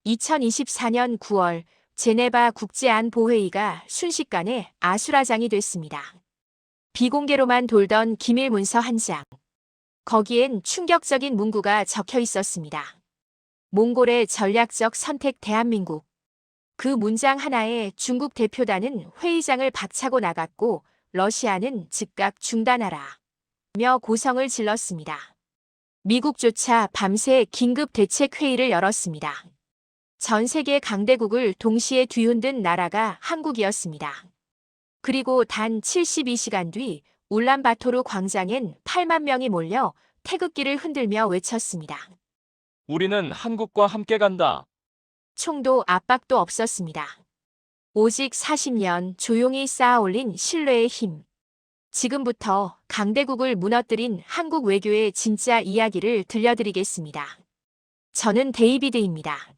2024년 9월 제네바 국제안보회의가 순식간에 아수라장이 됐습니다. 비공개로만 돌던 기밀 문서 한 장. 거기엔 충격적인 문구가 적혀 있었습니다. 몽골의 전략적 선택 대한민국. 그 문장 하나에 중국 대표단은 회의장을 박차고 나갔고 러시아는 즉각 중단하라 며 고성을 질렀습니다. 미국조차 밤새 긴급 대책 회의를 열었습니다. 전 세계 강대국을 동시에 뒤흔든 나라가 한국이었습니다. 그리고 단 72시간 뒤 울란바토르 광장엔 8만 명이 몰려 태극기를 흔들며 외쳤습니다. 우리는 한국과 함께 간다. 총도 압박도 없었습니다. 오직 40년 조용히 쌓아올린 신뢰의 힘. 지금부터 강대국을 무너뜨린 한국 외교의 진짜 이야기를 들려드리겠습니다. 저는 데이비드입니다.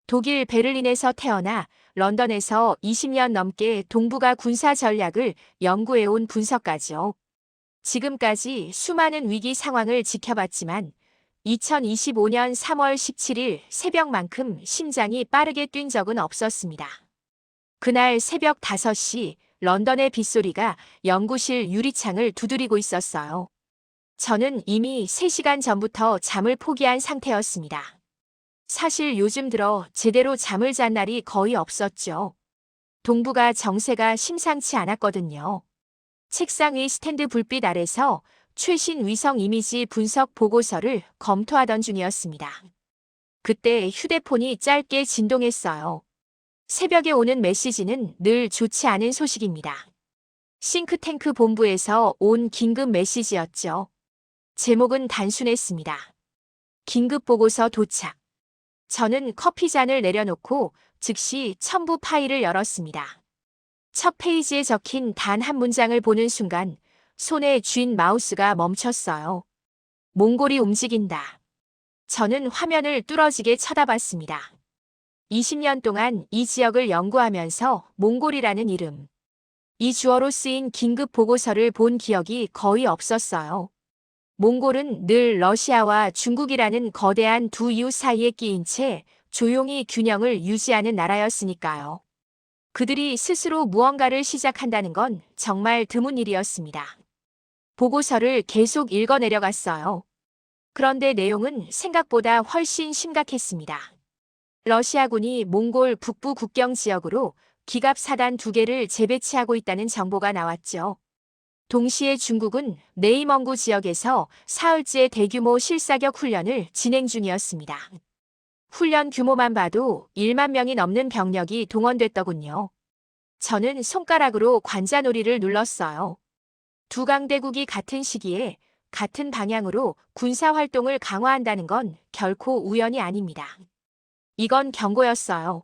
독일 베를린에서 태어나 런던에서 20년 넘게 동북아 군사 전략을 연구해온 분석가죠. 지금까지 수많은 위기 상황을 지켜봤지만 2025년 3월 17일 새벽만큼 심장이 빠르게 뛴 적은 없었습니다. 그날 새벽 5시 런던의 빗소리가 연구실 유리창을 두드리고 있었어요. 저는 이미 3시간 전부터 잠을 포기한 상태였습니다. 사실 요즘 들어 제대로 잠을 잔 날이 거의 없었죠. 동북아 정세가 심상치 않았거든요. 책상 위 스탠드 불빛 아래서 최신 위성 이미지 분석 보고서를 검토하던 중이었습니다. 그때 휴대폰이 짧게 진동했어요. 새벽에 오는 메시지는 늘 좋지 않은 소식입니다. 싱크탱크 본부에서 온 긴급 메시지였죠. 제목은 단순했습니다. 긴급 보고서 도착. 저는 커피잔을 내려놓고 즉시 첨부 파일을 열었습니다. 첫 페이지에 적힌 단 한 문장을 보는 순간 손에 쥔 마우스가 멈췄어요. 몽골이 움직인다. 저는 화면을 뚫어지게 쳐다봤습니다. 20년 동안 이 지역을 연구하면서 몽골이라는 이름, 이 주어로 쓰인 긴급 보고서를 본 기억이 거의 없었어요. 몽골은 늘 러시아와 중국이라는 거대한 두 이웃 사이에 끼인 채 조용히 균형을 유지하는 나라였으니까요. 그들이 스스로 무언가를 시작한다는 건 정말 드문 일이었습니다. 보고서를 계속 읽어 내려갔어요. 그런데 내용은 생각보다 훨씬 심각했습니다. 러시아군이 몽골 북부 국경 지역으로 기갑사단 2개를 재배치하고 있다는 정보가 나왔죠. 동시에 중국은 네이멍구 지역에서 사흘째 대규모 실사격 훈련을 진행 중이었습니다. 훈련 규모만 봐도 1만 명이 넘는 병력이 동원됐더군요. 저는 손가락으로 관자놀이를 눌렀어요. 두 강대국이 같은 시기에 같은 방향으로 군사활동을 강화한다는 건 결코 우연이 아닙니다. 이건 경고였어요.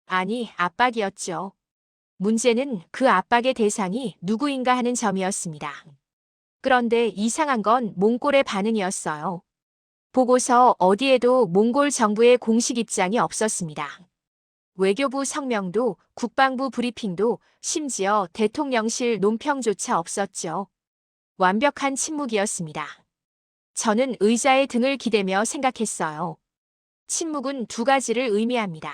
아니, 압박이었죠. 문제는 그 압박의 대상이 누구인가 하는 점이었습니다. 그런데 이상한 건 몽골의 반응이었어요. 보고서 어디에도 몽골 정부의 공식 입장이 없었습니다. 외교부 성명도 국방부 브리핑도 심지어 대통령실 논평조차 없었죠. 완벽한 침묵이었습니다. 저는 의자에 등을 기대며 생각했어요. 침묵은 2가지를 의미합니다.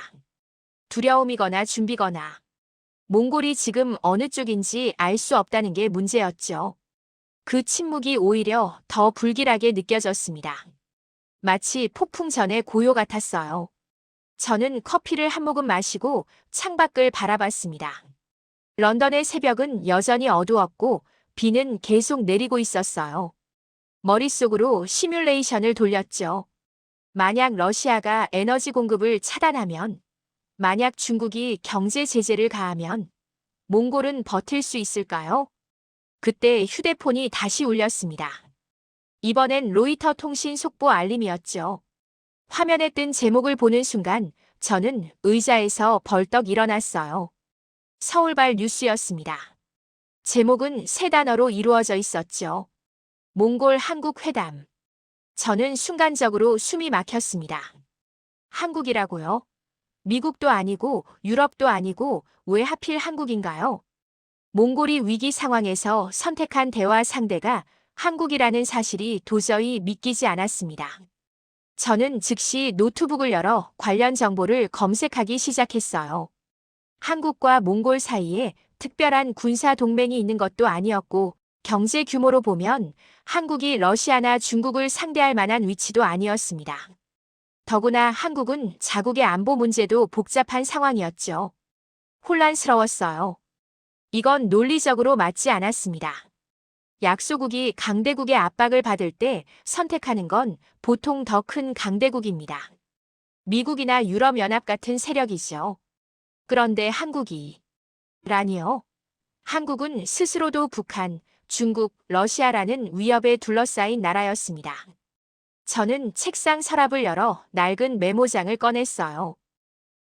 두려움이거나 준비거나. 몽골이 지금 어느 쪽인지 알 수 없다는 게 문제였죠. 그 침묵이 오히려 더 불길하게 느껴졌습니다. 마치 폭풍 전의 고요 같았어요. 저는 커피를 한 모금 마시고 창밖을 바라봤습니다. 런던의 새벽은 여전히 어두웠고 비는 계속 내리고 있었어요. 머릿속으로 시뮬레이션을 돌렸죠. 만약 러시아가 에너지 공급을 차단하면, 만약 중국이 경제 제재를 가하면 몽골은 버틸 수 있을까요? 그때 휴대폰이 다시 울렸습니다. 이번엔 로이터 통신 속보 알림이었죠. 화면에 뜬 제목을 보는 순간 저는 의자에서 벌떡 일어났어요. 서울발 뉴스였습니다. 제목은 3단어로 이루어져 있었죠. 몽골 한국 회담. 저는 순간적으로 숨이 막혔습니다. 한국이라고요? 미국도 아니고 유럽도 아니고 왜 하필 한국인가요? 몽골이 위기 상황에서 선택한 대화 상대가 한국이라는 사실이 도저히 믿기지 않았습니다. 저는 즉시 노트북을 열어 관련 정보를 검색하기 시작했어요. 한국과 몽골 사이에 특별한 군사 동맹이 있는 것도 아니었고, 경제 규모로 보면 한국이 러시아나 중국을 상대할 만한 위치도 아니었습니다. 더구나 한국은 자국의 안보 문제도 복잡한 상황이었죠. 혼란스러웠어요. 이건 논리적으로 맞지 않았습니다. 약소국이 강대국의 압박을 받을 때 선택하는 건 보통 더 큰 강대국입니다. 미국이나 유럽연합 같은 세력이죠. 그런데 한국이라니요? 한국은 스스로도 북한, 중국, 러시아라는 위협에 둘러싸인 나라였습니다. 저는 책상 서랍을 열어 낡은 메모장을 꺼냈어요.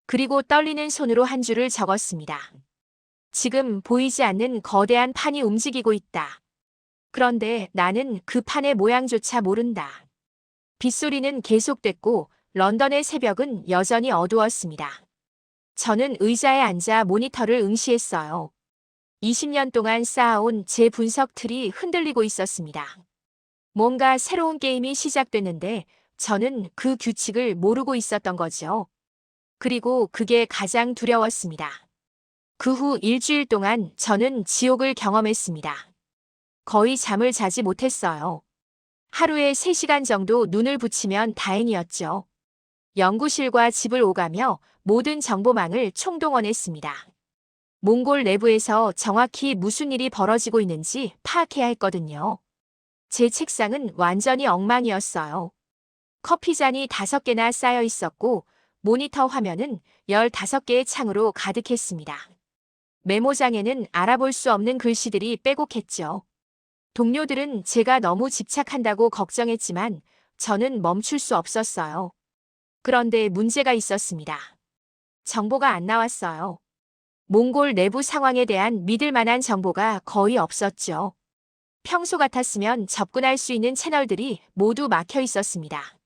그리고 떨리는 손으로 한 줄을 적었습니다. 지금 보이지 않는 거대한 판이 움직이고 있다. 그런데 나는 그 판의 모양조차 모른다. 빗소리는 계속됐고 런던의 새벽은 여전히 어두웠습니다. 저는 의자에 앉아 모니터를 응시했어요. 20년 동안 쌓아온 제 분석 틀이 흔들리고 있었습니다. 뭔가 새로운 게임이 시작됐는데 저는 그 규칙을 모르고 있었던 거죠. 그리고 그게 가장 두려웠습니다. 그 후 일주일 동안 저는 지옥을 경험했습니다. 거의 잠을 자지 못했어요. 하루에 3시간 정도 눈을 붙이면 다행이었죠. 연구실과 집을 오가며 모든 정보망을 총동원했습니다. 몽골 내부에서 정확히 무슨 일이 벌어지고 있는지 파악해야 했거든요. 제 책상은 완전히 엉망이었어요. 커피잔이 5개나 쌓여 있었고 모니터 화면은 15개의 창으로 가득했습니다. 메모장에는 알아볼 수 없는 글씨들이 빼곡했죠. 동료들은 제가 너무 집착한다고 걱정했지만 저는 멈출 수 없었어요. 그런데 문제가 있었습니다. 정보가 안 나왔어요. 몽골 내부 상황에 대한 믿을 만한 정보가 거의 없었죠. 평소 같았으면 접근할 수 있는 채널들이 모두 막혀 있었습니다.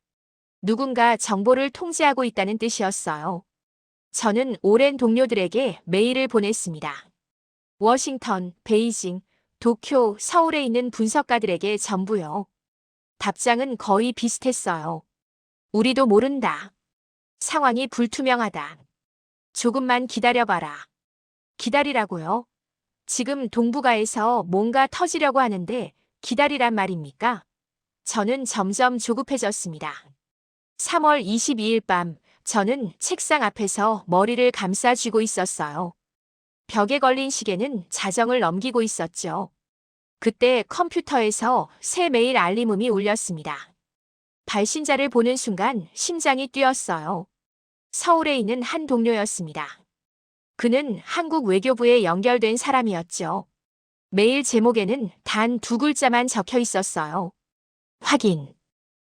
누군가 정보를 통제하고 있다는 뜻이었어요. 저는 오랜 동료들에게 메일을 보냈습니다. 워싱턴, 베이징, 도쿄, 서울에 있는 분석가들에게 전부요. 답장은 거의 비슷했어요. 우리도 모른다. 상황이 불투명하다. 조금만 기다려봐라. 기다리라고요? 지금 동북아에서 뭔가 터지려고 하는데 기다리란 말입니까? 저는 점점 조급해졌습니다. 3월 22일 밤 저는 책상 앞에서 머리를 감싸 쥐고 있었어요. 벽에 걸린 시계는 자정을 넘기고 있었죠. 그때 컴퓨터에서 새 메일 알림음이 울렸습니다. 발신자를 보는 순간 심장이 뛰었어요. 서울에 있는 한 동료였습니다. 그는 한국 외교부에 연결된 사람이었죠. 메일 제목에는 단 2글자만 적혀 있었어요. 확인.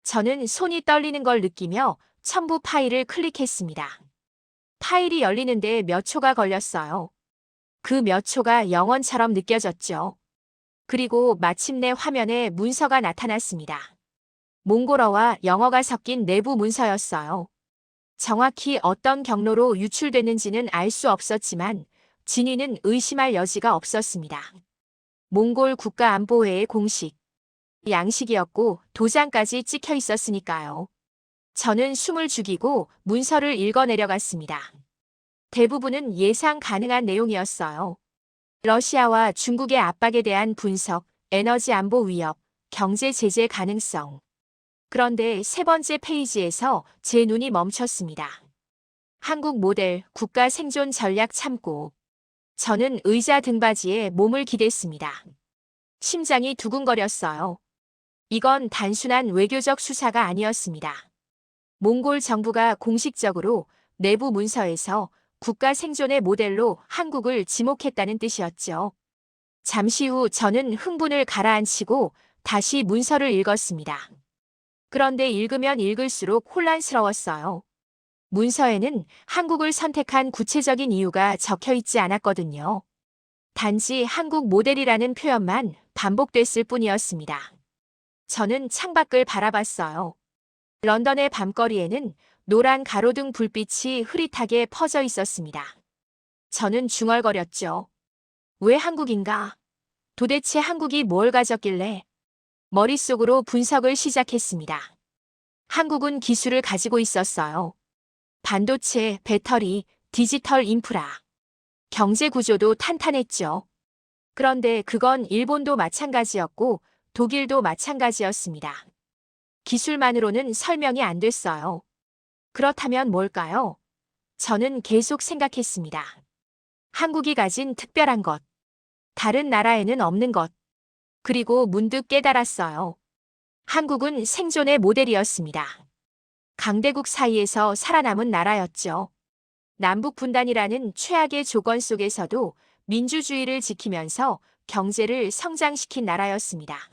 저는 손이 떨리는 걸 느끼며 첨부 파일을 클릭했습니다. 파일이 열리는데 몇 초가 걸렸어요. 그 몇 초가 영원처럼 느껴졌죠. 그리고 마침내 화면에 문서가 나타났습니다. 몽골어와 영어가 섞인 내부 문서였어요. 정확히 어떤 경로로 유출됐는지는 알 수 없었지만 진위는 의심할 여지가 없었습니다. 몽골 국가안보회의 공식 양식이었고 도장까지 찍혀 있었으니까요. 저는 숨을 죽이고 문서를 읽어 내려갔습니다. 대부분은 예상 가능한 내용이었어요. 러시아와 중국의 압박에 대한 분석, 에너지 안보 위협, 경제 제재 가능성. 그런데 3번째 페이지에서 제 눈이 멈췄습니다. 한국 모델 국가 생존 전략 참고. 저는 의자 등받이에 몸을 기댔습니다. 심장이 두근거렸어요. 이건 단순한 외교적 수사가 아니었습니다. 몽골 정부가 공식적으로 내부 문서에서 국가 생존의 모델로 한국을 지목했다는 뜻이었죠. 잠시 후 저는 흥분을 가라앉히고 다시 문서를 읽었습니다. 그런데 읽으면 읽을수록 혼란스러웠어요. 문서에는 한국을 선택한 구체적인 이유가 적혀 있지 않았거든요. 단지 한국 모델이라는 표현만 반복됐을 뿐이었습니다. 저는 창밖을 바라봤어요. 런던의 밤거리에는 노란 가로등 불빛이 흐릿하게 퍼져 있었습니다. 저는 중얼거렸죠. 왜 한국인가? 도대체 한국이 뭘 가졌길래? 머릿속으로 분석을 시작했습니다. 한국은 기술을 가지고 있었어요. 반도체, 배터리, 디지털 인프라, 경제 구조도 탄탄했죠. 그런데 그건 일본도 마찬가지였고 독일도 마찬가지였습니다. 기술만으로는 설명이 안 됐어요. 그렇다면 뭘까요? 저는 계속 생각했습니다. 한국이 가진 특별한 것, 다른 나라에는 없는 것, 그리고 문득 깨달았어요. 한국은 생존의 모델이었습니다. 강대국 사이에서 살아남은 나라였죠. 남북 분단이라는 최악의 조건 속에서도 민주주의를 지키면서 경제를 성장시킨 나라였습니다.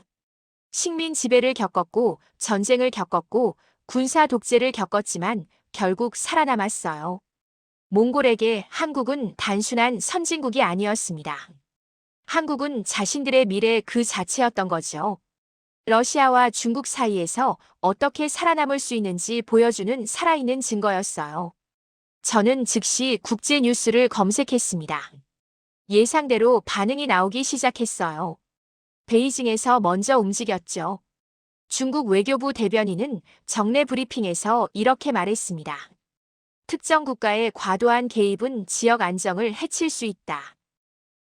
식민 지배를 겪었고, 전쟁을 겪었고, 군사 독재를 겪었지만 결국 살아남았어요. 몽골에게 한국은 단순한 선진국이 아니었습니다. 한국은 자신들의 미래 그 자체였던 거죠. 러시아와 중국 사이에서 어떻게 살아남을 수 있는지 보여주는 살아있는 증거였어요. 저는 즉시 국제 뉴스를 검색했습니다. 예상대로 반응이 나오기 시작했어요. 베이징에서 먼저 움직였죠. 중국 외교부 대변인은 정례 브리핑에서 이렇게 말했습니다. 특정 국가의 과도한 개입은 지역 안정을 해칠 수 있다.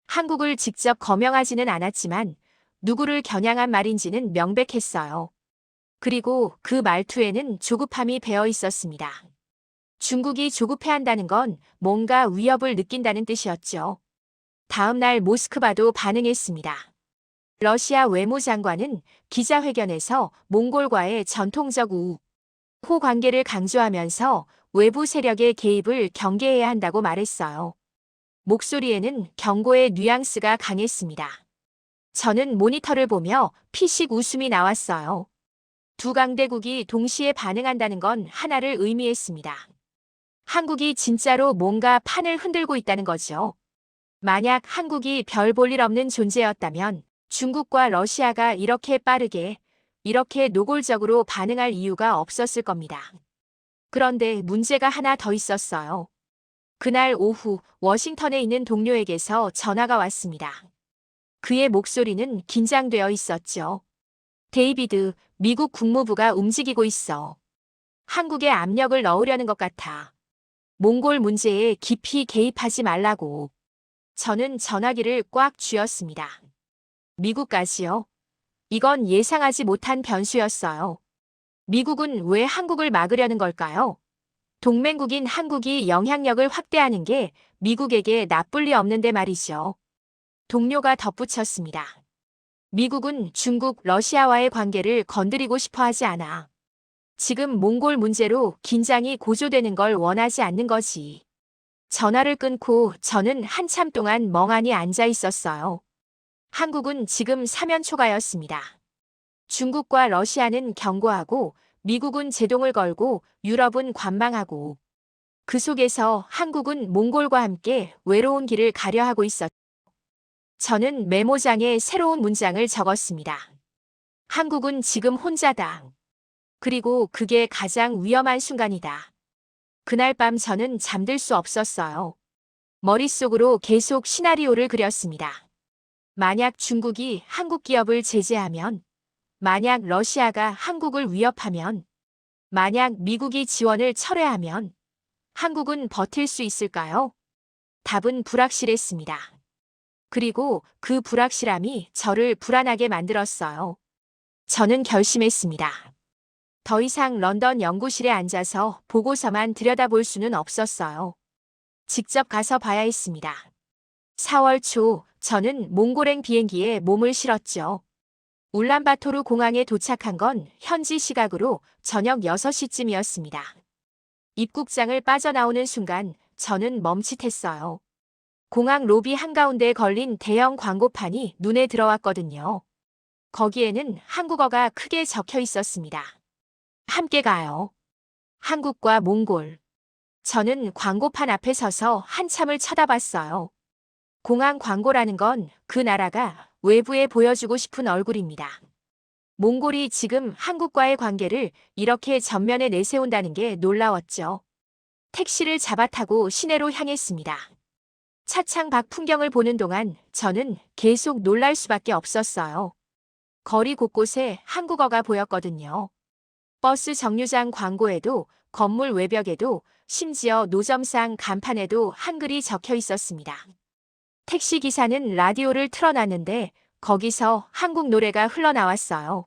한국을 직접 거명하지는 않았지만 누구를 겨냥한 말인지는 명백했어요. 그리고 그 말투에는 조급함이 배어 있었습니다. 중국이 조급해한다는 건 뭔가 위협을 느낀다는 뜻이었죠. 다음 날 모스크바도 반응했습니다. 러시아 외무장관은 기자회견에서 몽골과의 전통적 우호 관계를 강조하면서 외부 세력의 개입을 경계해야 한다고 말했어요. 목소리에는 경고의 뉘앙스가 강했습니다. 저는 모니터를 보며 피식 웃음이 나왔어요. 두 강대국이 동시에 반응한다는 건 하나를 의미했습니다. 한국이 진짜로 뭔가 판을 흔들고 있다는 거죠. 만약 한국이 별 볼 일 없는 존재였다면 중국과 러시아가 이렇게 빠르게, 이렇게 노골적으로 반응할 이유가 없었을 겁니다. 그런데 문제가 하나 더 있었어요. 그날 오후 워싱턴에 있는 동료에게서 전화가 왔습니다. 그의 목소리는 긴장되어 있었죠. 데이비드, 미국 국무부가 움직이고 있어. 한국에 압력을 넣으려는 것 같아. 몽골 문제에 깊이 개입하지 말라고. 저는 전화기를 꽉 쥐었습니다. 미국까지요? 이건 예상하지 못한 변수였어요. 미국은 왜 한국을 막으려는 걸까요? 동맹국인 한국이 영향력을 확대하는 게 미국에게 나쁠 리 없는데 말이죠. 동료가 덧붙였습니다. 미국은 중국, 러시아와의 관계를 건드리고 싶어 하지 않아. 지금 몽골 문제로 긴장이 고조되는 걸 원하지 않는 거지. 전화를 끊고 저는 한참 동안 멍하니 앉아 있었어요. 한국은 지금 사면초가였습니다. 중국과 러시아는 경고하고 미국은 제동을 걸고 유럽은 관망하고 그 속에서 한국은 몽골과 함께 외로운 길을 가려 하고 있었죠. 저는 메모장에 새로운 문장을 적었습니다. 한국은 지금 혼자다. 그리고 그게 가장 위험한 순간이다. 그날 밤 저는 잠들 수 없었어요. 머릿속으로 계속 시나리오를 그렸습니다. 만약 중국이 한국 기업을 제재하면, 만약 러시아가 한국을 위협하면, 만약 미국이 지원을 철회하면 한국은 버틸 수 있을까요? 답은 불확실했습니다. 그리고 그 불확실함이 저를 불안하게 만들었어요. 저는 결심했습니다. 더 이상 런던 연구실에 앉아서 보고서만 들여다볼 수는 없었어요. 직접 가서 봐야 했습니다. 4월 초 저는 몽골행 비행기에 몸을 실었죠. 울란바토르 공항에 도착한 건 현지 시각으로 저녁 6시쯤이었습니다. 입국장을 빠져나오는 순간 저는 멈칫했어요. 공항 로비 한가운데에 걸린 대형 광고판이 눈에 들어왔거든요. 거기에는 한국어가 크게 적혀 있었습니다. 함께 가요. 한국과 몽골. 저는 광고판 앞에 서서 한참을 쳐다봤어요. 공항 광고라는 건 그 나라가 외부에 보여주고 싶은 얼굴입니다. 몽골이 지금 한국과의 관계를 이렇게 전면에 내세운다는 게 놀라웠죠. 택시를 잡아 타고 시내로 향했습니다. 차창 밖 풍경을 보는 동안 저는 계속 놀랄 수밖에 없었어요. 거리 곳곳에 한국어가 보였거든요. 버스 정류장 광고에도, 건물 외벽에도, 심지어 노점상 간판에도 한글이 적혀 있었습니다. 택시 기사는 라디오를 틀어놨는데 거기서 한국 노래가 흘러나왔어요.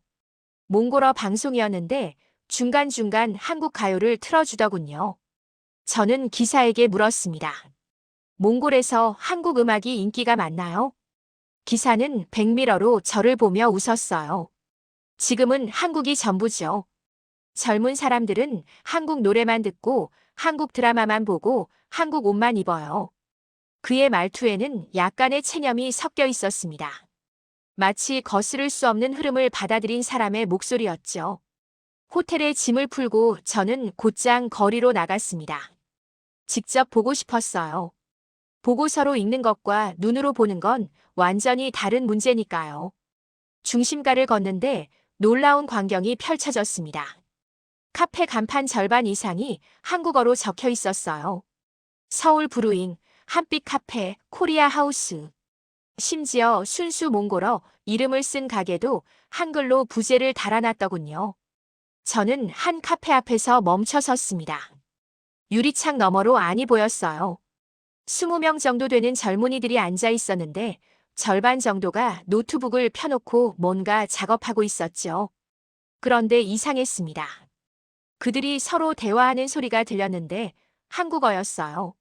몽골어 방송이었는데 중간중간 한국 가요를 틀어주더군요. 저는 기사에게 물었습니다. 몽골에서 한국 음악이 인기가 많나요? 기사는 백미러로 저를 보며 웃었어요. 지금은 한국이 전부죠. 젊은 사람들은 한국 노래만 듣고 한국 드라마만 보고 한국 옷만 입어요. 그의 말투에는 약간의 체념이 섞여 있었습니다. 마치 거스를 수 없는 흐름을 받아들인 사람의 목소리였죠. 호텔에 짐을 풀고 저는 곧장 거리로 나갔습니다. 직접 보고 싶었어요. 보고서로 읽는 것과 눈으로 보는 건 완전히 다른 문제니까요. 중심가를 걷는데 놀라운 광경이 펼쳐졌습니다. 카페 간판 절반 이상이 한국어로 적혀 있었어요. 서울 브루잉, 한빛 카페, 코리아 하우스. 심지어 순수 몽골어 이름을 쓴 가게도 한글로 부제를 달아놨더군요. 저는 한 카페 앞에서 멈춰 섰습니다. 유리창 너머로 안이 보였어요. 20명 정도 되는 젊은이들이 앉아 있었는데 절반 정도가 노트북을 펴놓고 뭔가 작업하고 있었죠. 그런데 이상했습니다. 그들이 서로 대화하는 소리가 들렸는데 한국어였어요.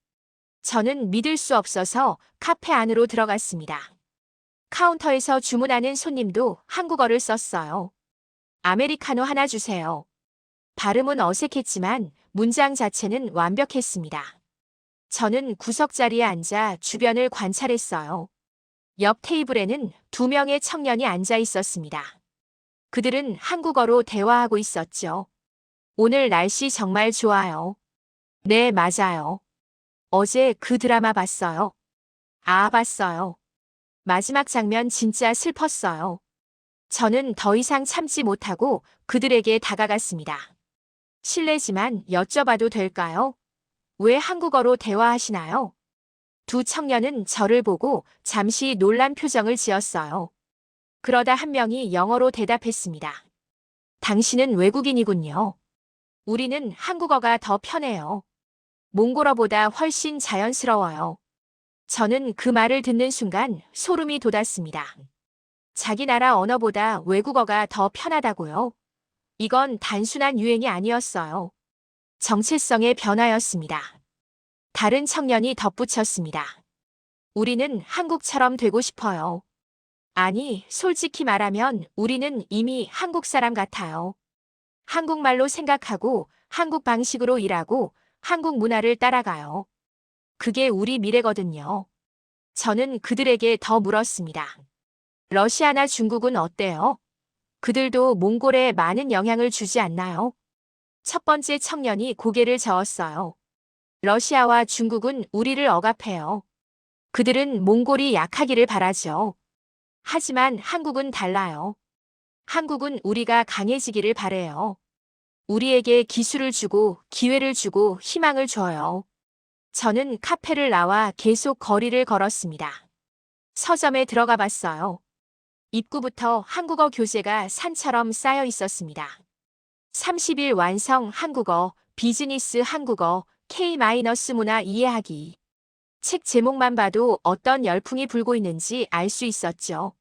저는 믿을 수 없어서 카페 안으로 들어갔습니다. 카운터에서 주문하는 손님도 한국어를 썼어요. 아메리카노 하나 주세요. 발음은 어색했지만 문장 자체는 완벽했습니다. 저는 구석 자리에 앉아 주변을 관찰했어요. 옆 테이블에는 2명의 청년이 앉아 있었습니다. 그들은 한국어로 대화하고 있었죠. 오늘 날씨 정말 좋아요. 네, 맞아요. 어제 그 드라마 봤어요. 아, 봤어요. 마지막 장면 진짜 슬펐어요. 저는 더 이상 참지 못하고 그들에게 다가갔습니다. 실례지만 여쭤봐도 될까요? 왜 한국어로 대화하시나요? 두 청년은 저를 보고 잠시 놀란 표정을 지었어요. 그러다 한 명이 영어로 대답했습니다. 당신은 외국인이군요. 우리는 한국어가 더 편해요. 몽골어보다 훨씬 자연스러워요. 저는 그 말을 듣는 순간 소름이 돋았습니다. 자기 나라 언어보다 외국어가 더 편하다고요? 이건 단순한 유행이 아니었어요. 정체성의 변화였습니다. 다른 청년이 덧붙였습니다. 우리는 한국처럼 되고 싶어요. 아니, 솔직히 말하면 우리는 이미 한국 사람 같아요. 한국말로 생각하고 한국 방식으로 일하고 한국 문화를 따라가요. 그게 우리 미래거든요. 저는 그들에게 더 물었습니다. 러시아나 중국은 어때요? 그들도 몽골에 많은 영향을 주지 않나요? 첫 번째 청년이 고개를 저었어요. 러시아와 중국은 우리를 억압해요. 그들은 몽골이 약하기를 바라죠. 하지만 한국은 달라요. 한국은 우리가 강해지기를 바래요. 우리에게 기술을 주고 기회를 주고 희망을 줘요. 저는 카페를 나와 계속 거리를 걸었습니다. 서점에 들어가 봤어요. 입구부터 한국어 교재가 산처럼 쌓여 있었습니다. 30일 완성 한국어, 비즈니스 한국어, K-문화 이해하기. 책 제목만 봐도 어떤 열풍이 불고 있는지 알 수 있었죠.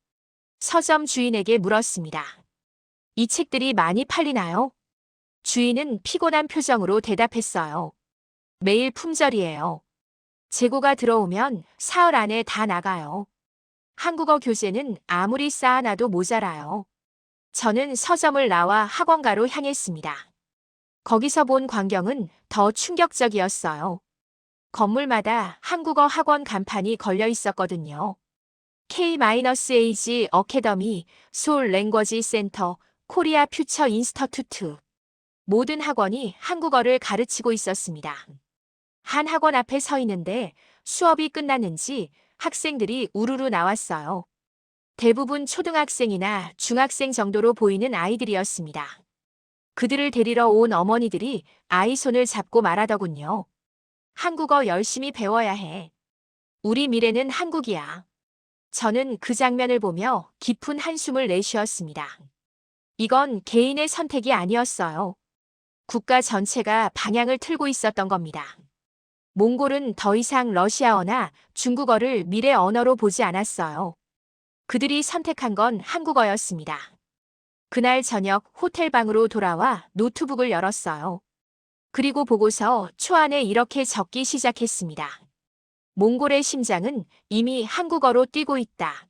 서점 주인에게 물었습니다. 이 책들이 많이 팔리나요? 주인은 피곤한 표정으로 대답했어요. 매일 품절이에요. 재고가 들어오면 사흘 안에 다 나가요. 한국어 교재는 아무리 쌓아놔도 모자라요. 저는 서점을 나와 학원가로 향했습니다. 거기서 본 광경은 더 충격적이었어요. 건물마다 한국어 학원 간판이 걸려 있었거든요. K-Age 어캐더미, 소울 랭거지 센터, 코리아 퓨처 인스터튜트. 모든 학원이 한국어를 가르치고 있었습니다. 한 학원 앞에 서 있는데 수업이 끝났는지 학생들이 우르르 나왔어요. 대부분 초등학생이나 중학생 정도로 보이는 아이들이었습니다. 그들을 데리러 온 어머니들이 아이 손을 잡고 말하더군요. 한국어 열심히 배워야 해. 우리 미래는 한국이야. 저는 그 장면을 보며 깊은 한숨을 내쉬었습니다. 이건 개인의 선택이 아니었어요. 국가 전체가 방향을 틀고 있었던 겁니다. 몽골은 더 이상 러시아어나 중국어를 미래 언어로 보지 않았어요. 그들이 선택한 건 한국어였습니다. 그날 저녁 호텔 방으로 돌아와 노트북을 열었어요. 그리고 보고서 초안에 이렇게 적기 시작했습니다. 몽골의 심장은 이미 한국어로 뛰고 있다.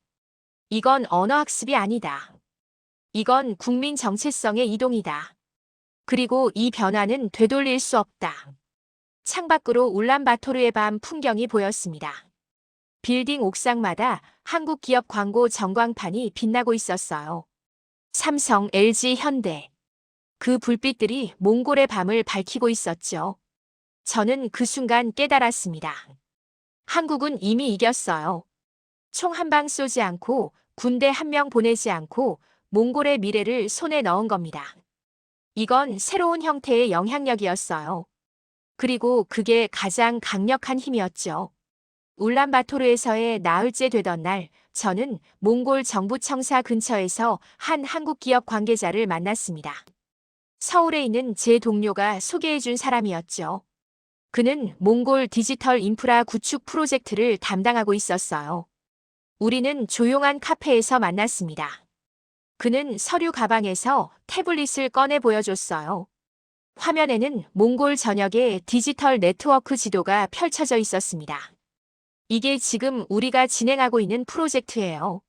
이건 언어학습이 아니다. 이건 국민 정체성의 이동이다. 그리고 이 변화는 되돌릴 수 없다. 창밖으로 울란바토르의 밤 풍경이 보였습니다. 빌딩 옥상마다 한국 기업 광고 전광판이 빛나고 있었어요. 삼성, LG, 현대. 그 불빛들이 몽골의 밤을 밝히고 있었죠. 저는 그 순간 깨달았습니다. 한국은 이미 이겼어요. 총 한 방 쏘지 않고 군대 한 명 보내지 않고 몽골의 미래를 손에 넣은 겁니다. 이건 새로운 형태의 영향력이었어요. 그리고 그게 가장 강력한 힘이었죠. 울란바토르에서의 나흘째 되던 날, 저는 몽골 정부 청사 근처에서 한 한국 기업 관계자를 만났습니다. 서울에 있는 제 동료가 소개해준 사람이었죠. 그는 몽골 디지털 인프라 구축 프로젝트를 담당하고 있었어요. 우리는 조용한 카페에서 만났습니다. 그는 서류 가방에서 태블릿을 꺼내 보여줬어요. 화면에는 몽골 전역의 디지털 네트워크 지도가 펼쳐져 있었습니다. 이게 지금 우리가 진행하고 있는 프로젝트예요.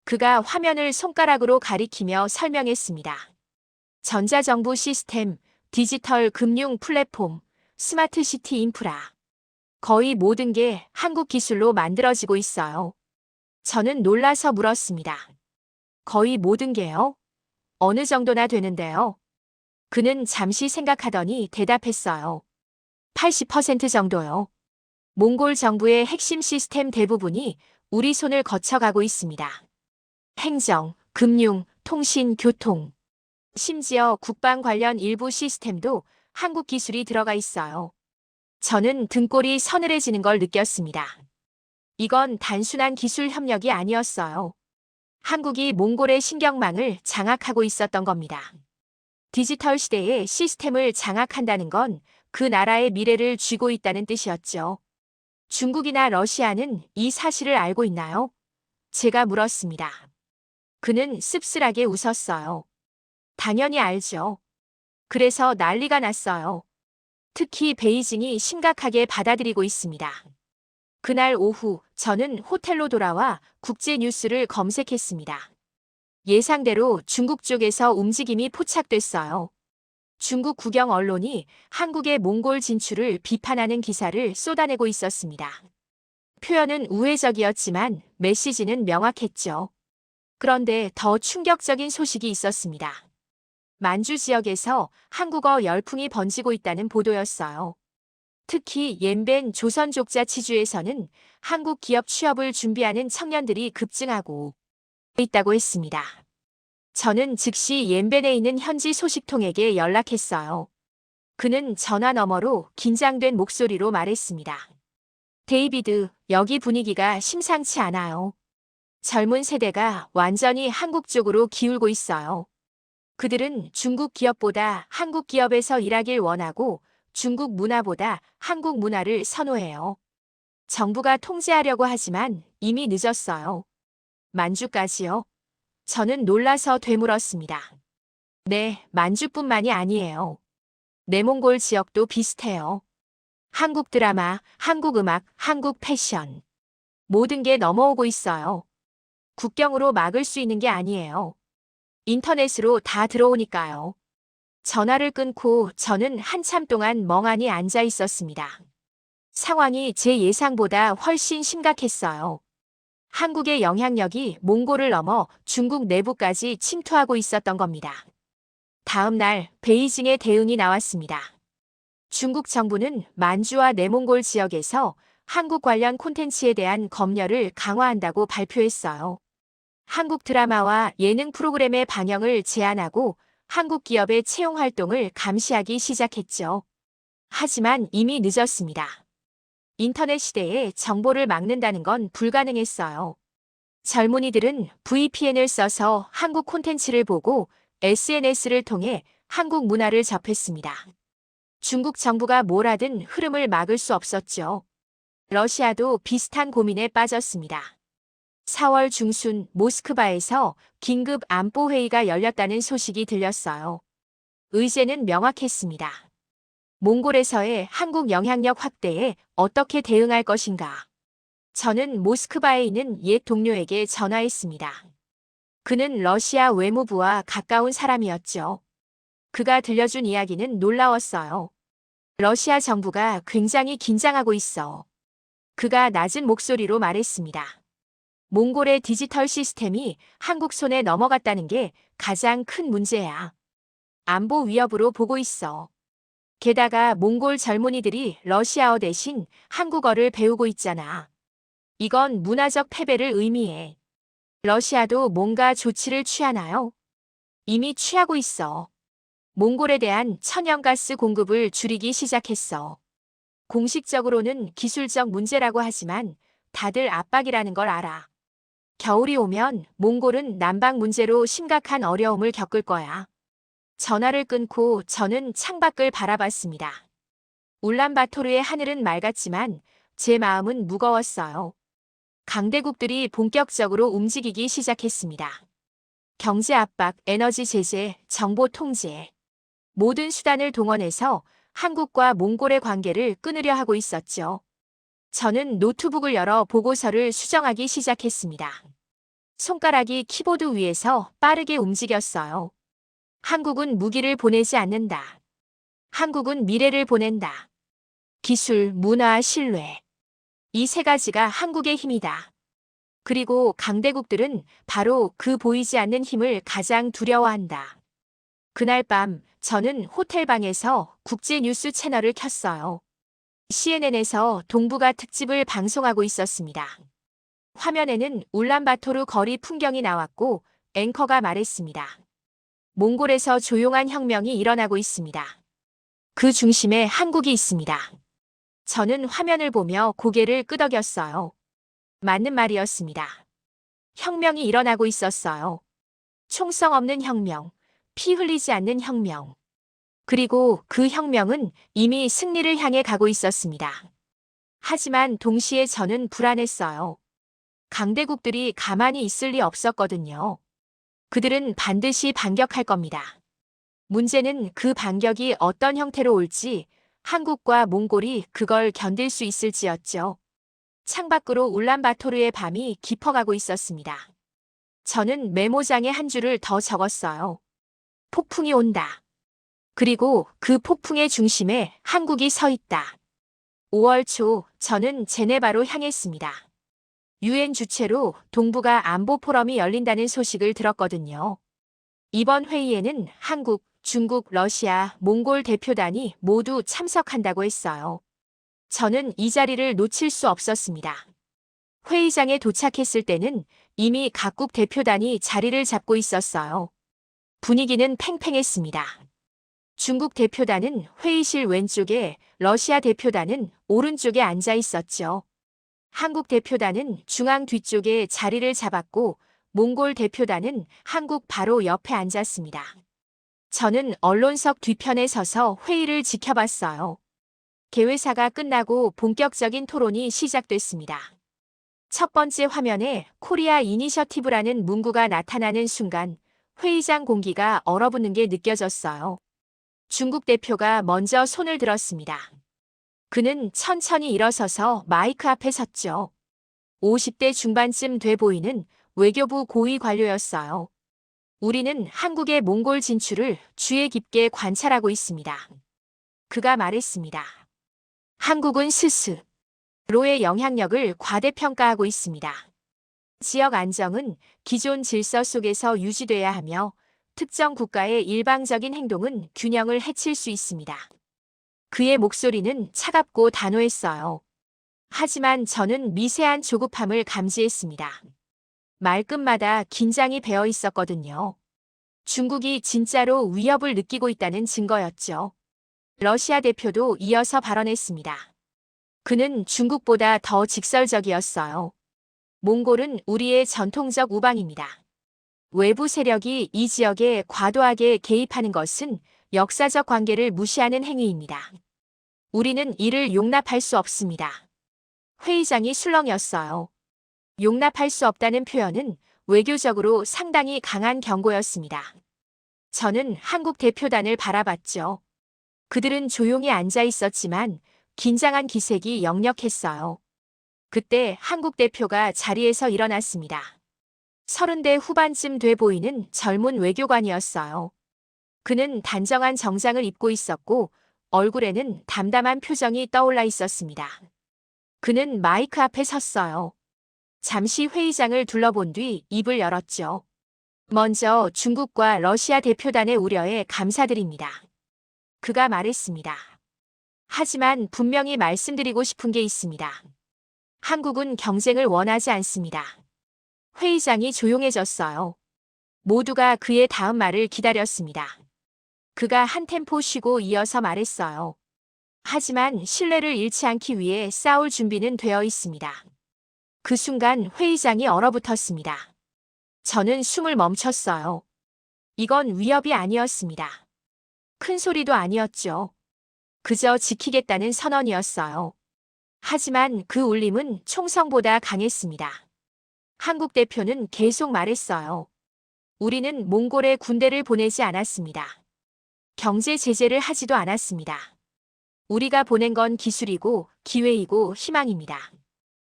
그가 화면을 손가락으로 가리키며 설명했습니다. 전자정부 시스템, 디지털 금융 플랫폼, 스마트시티 인프라. 거의 모든 게 한국 기술로 만들어지고 있어요. 저는 놀라서 물었습니다. 거의 모든 게요? 어느 정도나 되는데요? 그는 잠시 생각하더니 대답했어요. 80% 정도요. 몽골 정부의 핵심 시스템 대부분이 우리 손을 거쳐가고 있습니다. 행정, 금융, 통신, 교통. 심지어 국방 관련 일부 시스템도 한국 기술이 들어가 있어요. 저는 등골이 서늘해지는 걸 느꼈습니다. 이건 단순한 기술 협력이 아니었어요. 한국이 몽골의 신경망을 장악하고 있었던 겁니다. 디지털 시대의 시스템을 장악한다는 건 그 나라의 미래를 쥐고 있다는 뜻이었죠. 중국이나 러시아는 이 사실을 알고 있나요? 제가 물었습니다. 그는 씁쓸하게 웃었어요. 당연히 알죠. 그래서 난리가 났어요. 특히 베이징이 심각하게 받아들이고 있습니다. 그날 오후 저는 호텔로 돌아와 국제 뉴스를 검색했습니다. 예상대로 중국 쪽에서 움직임이 포착됐어요. 중국 국영 언론이 한국의 몽골 진출을 비판하는 기사를 쏟아내고 있었습니다. 표현은 우회적이었지만 메시지는 명확했죠. 그런데 더 충격적인 소식이 있었습니다. 만주 지역에서 한국어 열풍이 번지고 있다는 보도였어요. 특히 옌벤 조선족자치주에서는 한국 기업 취업을 준비하는 청년들이 급증하고 있다고 했습니다. 저는 즉시 옌벤에 있는 현지 소식통에게 연락했어요. 그는 전화 너머로 긴장된 목소리로 말했습니다. 데이비드, 여기 분위기가 심상치 않아요. 젊은 세대가 완전히 한국 쪽으로 기울고 있어요. 그들은 중국 기업보다 한국 기업에서 일하길 원하고 중국 문화보다 한국 문화를 선호해요. 정부가 통제하려고 하지만 이미 늦었어요. 만주까지요? 저는 놀라서 되물었습니다. 네, 만주뿐만이 아니에요. 내몽골 지역도 비슷해요. 한국 드라마, 한국 음악, 한국 패션. 모든 게 넘어오고 있어요. 국경으로 막을 수 있는 게 아니에요. 인터넷으로 다 들어오니까요. 전화를 끊고 저는 한참 동안 멍하니 앉아 있었습니다. 상황이 제 예상보다 훨씬 심각했어요. 한국의 영향력이 몽골을 넘어 중국 내부까지 침투하고 있었던 겁니다. 다음 날 베이징의 대응이 나왔습니다. 중국 정부는 만주와 내몽골 지역에서 한국 관련 콘텐츠에 대한 검열을 강화한다고 발표했어요. 한국 드라마와 예능 프로그램의 방영을 제한하고 한국 기업의 채용 활동을 감시하기 시작했죠. 하지만 이미 늦었습니다. 인터넷 시대에 정보를 막는다는 건 불가능했어요. 젊은이들은 VPN을 써서 한국 콘텐츠를 보고 SNS를 통해 한국 문화를 접했습니다. 중국 정부가 뭘 하든 흐름을 막을 수 없었죠. 러시아도 비슷한 고민에 빠졌습니다. 4월 중순 모스크바에서 긴급 안보회의가 열렸다는 소식이 들렸어요. 의제는 명확했습니다. 몽골에서의 한국 영향력 확대에 어떻게 대응할 것인가. 저는 모스크바에 있는 옛 동료에게 전화했습니다. 그는 러시아 외무부와 가까운 사람이었죠. 그가 들려준 이야기는 놀라웠어요. 러시아 정부가 굉장히 긴장하고 있어. 그가 낮은 목소리로 말했습니다. 몽골의 디지털 시스템이 한국 손에 넘어갔다는 게 가장 큰 문제야. 안보 위협으로 보고 있어. 게다가 몽골 젊은이들이 러시아어 대신 한국어를 배우고 있잖아. 이건 문화적 패배를 의미해. 러시아도 뭔가 조치를 취하나요? 이미 취하고 있어. 몽골에 대한 천연가스 공급을 줄이기 시작했어. 공식적으로는 기술적 문제라고 하지만 다들 압박이라는 걸 알아. 겨울이 오면 몽골은 난방 문제로 심각한 어려움을 겪을 거야. 전화를 끊고 저는 창밖을 바라봤습니다. 울란바토르의 하늘은 맑았지만 제 마음은 무거웠어요. 강대국들이 본격적으로 움직이기 시작했습니다. 경제 압박, 에너지 제재, 정보 통제. 모든 수단을 동원해서 한국과 몽골의 관계를 끊으려 하고 있었죠. 저는 노트북을 열어 보고서를 수정하기 시작했습니다. 손가락이 키보드 위에서 빠르게 움직였어요. 한국은 무기를 보내지 않는다. 한국은 미래를 보낸다. 기술, 문화, 신뢰. 이 세 가지가 한국의 힘이다. 그리고 강대국들은 바로 그 보이지 않는 힘을 가장 두려워한다. 그날 밤 저는 호텔방에서 국제 뉴스 채널을 켰어요. CNN에서 동북아 특집을 방송하고 있었습니다. 화면에는 울란바토르 거리 풍경이 나왔고 앵커가 말했습니다. 몽골에서 조용한 혁명이 일어나고 있습니다. 그 중심에 한국이 있습니다. 저는 화면을 보며 고개를 끄덕였어요. 맞는 말이었습니다. 혁명이 일어나고 있었어요. 총성 없는 혁명, 피 흘리지 않는 혁명. 그리고 그 혁명은 이미 승리를 향해 가고 있었습니다. 하지만 동시에 저는 불안했어요. 강대국들이 가만히 있을 리 없었거든요. 그들은 반드시 반격할 겁니다. 문제는 그 반격이 어떤 형태로 올지 한국과 몽골이 그걸 견딜 수 있을지였죠. 창밖으로 울란바토르의 밤이 깊어가고 있었습니다. 저는 메모장에 한 줄을 더 적었어요. 폭풍이 온다. 그리고 그 폭풍의 중심에 한국이 서 있다. 5월 초 저는 제네바로 향했습니다. 유엔 주최로 동북아 안보 포럼이 열린다는 소식을 들었거든요. 이번 회의에는 한국, 중국, 러시아, 몽골 대표단이 모두 참석한다고 했어요. 저는 이 자리를 놓칠 수 없었습니다. 회의장에 도착했을 때는 이미 각국 대표단이 자리를 잡고 있었어요. 분위기는 팽팽했습니다. 중국 대표단은 회의실 왼쪽에, 러시아 대표단은 오른쪽에 앉아 있었죠. 한국 대표단은 중앙 뒤쪽에 자리를 잡았고 몽골 대표단은 한국 바로 옆에 앉았습니다. 저는 언론석 뒤편에 서서 회의를 지켜봤어요. 개회사가 끝나고 본격적인 토론이 시작됐습니다. 첫 번째 화면에 코리아 이니셔티브라는 문구가 나타나는 순간 회의장 공기가 얼어붙는 게 느껴졌어요. 중국 대표가 먼저 손을 들었습니다. 그는 천천히 일어서서 마이크 앞에 섰죠. 50대 중반쯤 돼 보이는 외교부 고위 관료였어요. 우리는 한국의 몽골 진출을 주의 깊게 관찰하고 있습니다. 그가 말했습니다. 한국은 스스로의 영향력을 과대평가하고 있습니다. 지역 안정은 기존 질서 속에서 유지돼야 하며 특정 국가의 일방적인 행동은 균형을 해칠 수 있습니다. 그의 목소리는 차갑고 단호했어요. 하지만 저는 미세한 조급함을 감지했습니다. 말끝마다 긴장이 배어 있었거든요. 중국이 진짜로 위협을 느끼고 있다는 증거였죠. 러시아 대표도 이어서 발언했습니다. 그는 중국보다 더 직설적이었어요. 몽골은 우리의 전통적 우방입니다. 외부 세력이 이 지역에 과도하게 개입하는 것은 역사적 관계를 무시하는 행위입니다. 우리는 이를 용납할 수 없습니다. 회의장이 술렁였어요. 용납할 수 없다는 표현은 외교적으로 상당히 강한 경고였습니다. 저는 한국 대표단을 바라봤죠. 그들은 조용히 앉아 있었지만 긴장한 기색이 역력했어요. 그때 한국 대표가 자리에서 일어났습니다. 30대 후반쯤 돼 보이는 젊은 외교관이었어요. 그는 단정한 정장을 입고 있었고 얼굴에는 담담한 표정이 떠올라 있었습니다. 그는 마이크 앞에 섰어요. 잠시 회의장을 둘러본 뒤 입을 열었죠. 먼저 중국과 러시아 대표단의 우려에 감사드립니다. 그가 말했습니다. 하지만 분명히 말씀드리고 싶은 게 있습니다. 한국은 경쟁을 원하지 않습니다. 회의장이 조용해졌어요. 모두가 그의 다음 말을 기다렸습니다. 그가 한 템포 쉬고 이어서 말했어요. 하지만 신뢰를 잃지 않기 위해 싸울 준비는 되어 있습니다. 그 순간 회의장이 얼어붙었습니다. 저는 숨을 멈췄어요. 이건 위협이 아니었습니다. 큰 소리도 아니었죠. 그저 지키겠다는 선언이었어요. 하지만 그 울림은 총성보다 강했습니다. 한국 대표는 계속 말했어요. 우리는 몽골에 군대를 보내지 않았습니다. 경제 제재를 하지도 않았습니다. 우리가 보낸 건 기술이고 기회이고 희망입니다.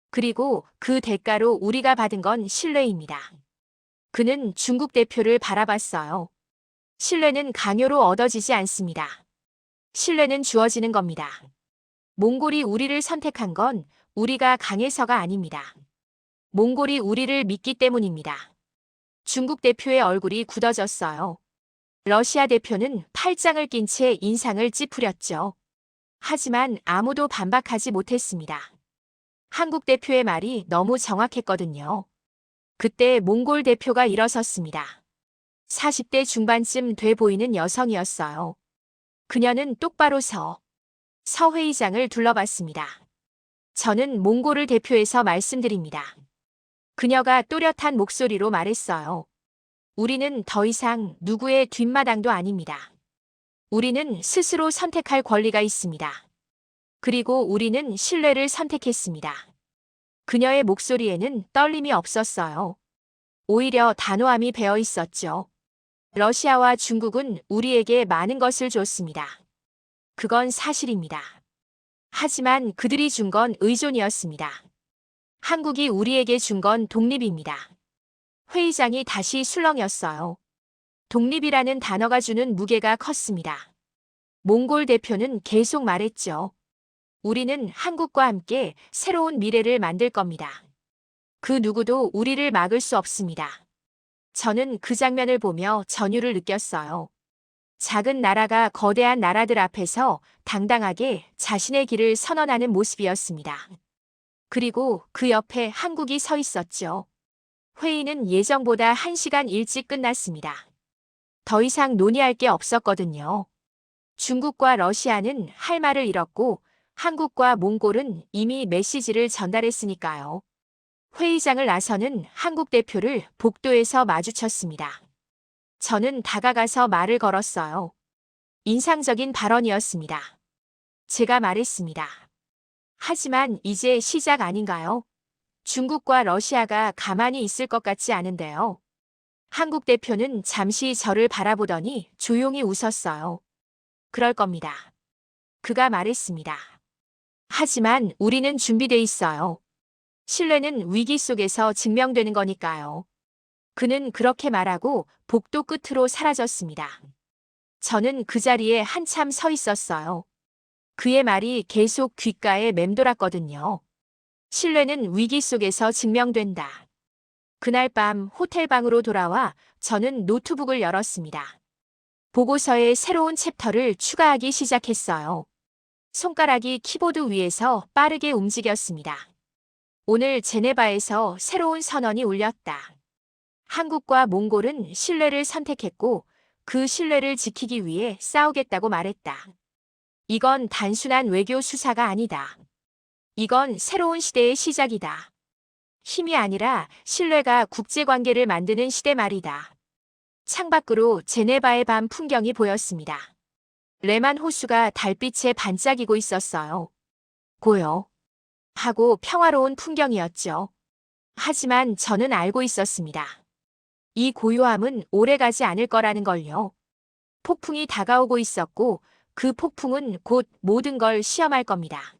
그리고 그 대가로 우리가 받은 건 신뢰입니다. 그는 중국 대표를 바라봤어요. 신뢰는 강요로 얻어지지 않습니다. 신뢰는 주어지는 겁니다. 몽골이 우리를 선택한 건 우리가 강해서가 아닙니다. 몽골이 우리를 믿기 때문입니다. 중국 대표의 얼굴이 굳어졌어요. 러시아 대표는 팔짱을 낀 채 인상을 찌푸렸죠. 하지만 아무도 반박하지 못했습니다. 한국 대표의 말이 너무 정확했거든요. 그때 몽골 대표가 일어섰습니다. 40대 중반쯤 돼 보이는 여성이었어요. 그녀는 똑바로 서 회의장을 둘러봤습니다. 저는 몽골을 대표해서 말씀드립니다. 그녀가 또렷한 목소리로 말했어요. 우리는 더 이상 누구의 뒷마당도 아닙니다. 우리는 스스로 선택할 권리가 있습니다. 그리고 우리는 신뢰를 선택했습니다. 그녀의 목소리에는 떨림이 없었어요. 오히려 단호함이 배어 있었죠. 러시아와 중국은 우리에게 많은 것을 줬습니다. 그건 사실입니다. 하지만 그들이 준 건 의존이었습니다. 한국이 우리에게 준 건 독립입니다. 회의장이 다시 술렁였어요. 독립이라는 단어가 주는 무게가 컸습니다. 몽골 대표는 계속 말했죠. 우리는 한국과 함께 새로운 미래를 만들 겁니다. 그 누구도 우리를 막을 수 없습니다. 저는 그 장면을 보며 전율을 느꼈어요. 작은 나라가 거대한 나라들 앞에서 당당하게 자신의 길을 선언하는 모습이었습니다. 그리고 그 옆에 한국이 서 있었죠. 회의는 예정보다 1시간 일찍 끝났습니다. 더 이상 논의할 게 없었거든요. 중국과 러시아는 할 말을 잃었고 한국과 몽골은 이미 메시지를 전달했으니까요. 회의장을 나서는 한국 대표를 복도에서 마주쳤습니다. 저는 다가가서 말을 걸었어요. 인상적인 발언이었습니다. 제가 말했습니다. 하지만 이제 시작 아닌가요? 중국과 러시아가 가만히 있을 것 같지 않은데요. 한국 대표는 잠시 저를 바라보더니 조용히 웃었어요. 그럴 겁니다. 그가 말했습니다. 하지만 우리는 준비돼 있어요. 신뢰는 위기 속에서 증명되는 거니까요. 그는 그렇게 말하고 복도 끝으로 사라졌습니다. 저는 그 자리에 한참 서 있었어요. 그의 말이 계속 귓가에 맴돌았거든요. 신뢰는 위기 속에서 증명된다. 그날 밤 호텔 방으로 돌아와 저는 노트북을 열었습니다. 보고서에 새로운 챕터를 추가하기 시작했어요. 손가락이 키보드 위에서 빠르게 움직였습니다. 오늘 제네바에서 새로운 선언이 울렸다. 한국과 몽골은 신뢰를 선택했고 그 신뢰를 지키기 위해 싸우겠다고 말했다. 이건 단순한 외교 수사가 아니다. 이건 새로운 시대의 시작이다. 힘이 아니라 신뢰가 국제관계를 만드는 시대 말이다. 창밖으로 제네바의 밤 풍경이 보였습니다. 레만 호수가 달빛에 반짝이고 있었어요. 고요. 하고 평화로운 풍경이었죠. 하지만 저는 알고 있었습니다. 이 고요함은 오래가지 않을 거라는 걸요. 폭풍이 다가오고 있었고 그 폭풍은 곧 모든 걸 시험할 겁니다.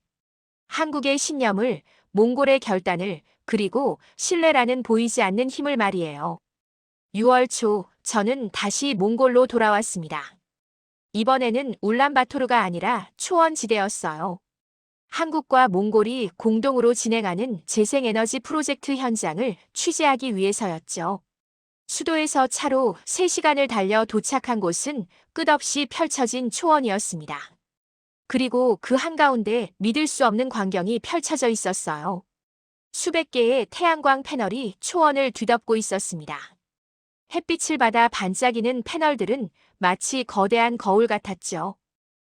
한국의 신념을, 몽골의 결단을, 그리고 신뢰라는 보이지 않는 힘을 말이에요. 6월 초 저는 다시 몽골로 돌아왔습니다. 이번에는 울란바토르가 아니라 초원지대였어요. 한국과 몽골이 공동으로 진행하는 재생에너지 프로젝트 현장을 취재하기 위해서였죠. 수도에서 차로 3시간을 달려 도착한 곳은 끝없이 펼쳐진 초원이었습니다. 그리고 그 한가운데 믿을 수 없는 광경이 펼쳐져 있었어요. 수백 개의 태양광 패널이 초원을 뒤덮고 있었습니다. 햇빛을 받아 반짝이는 패널들은 마치 거대한 거울 같았죠.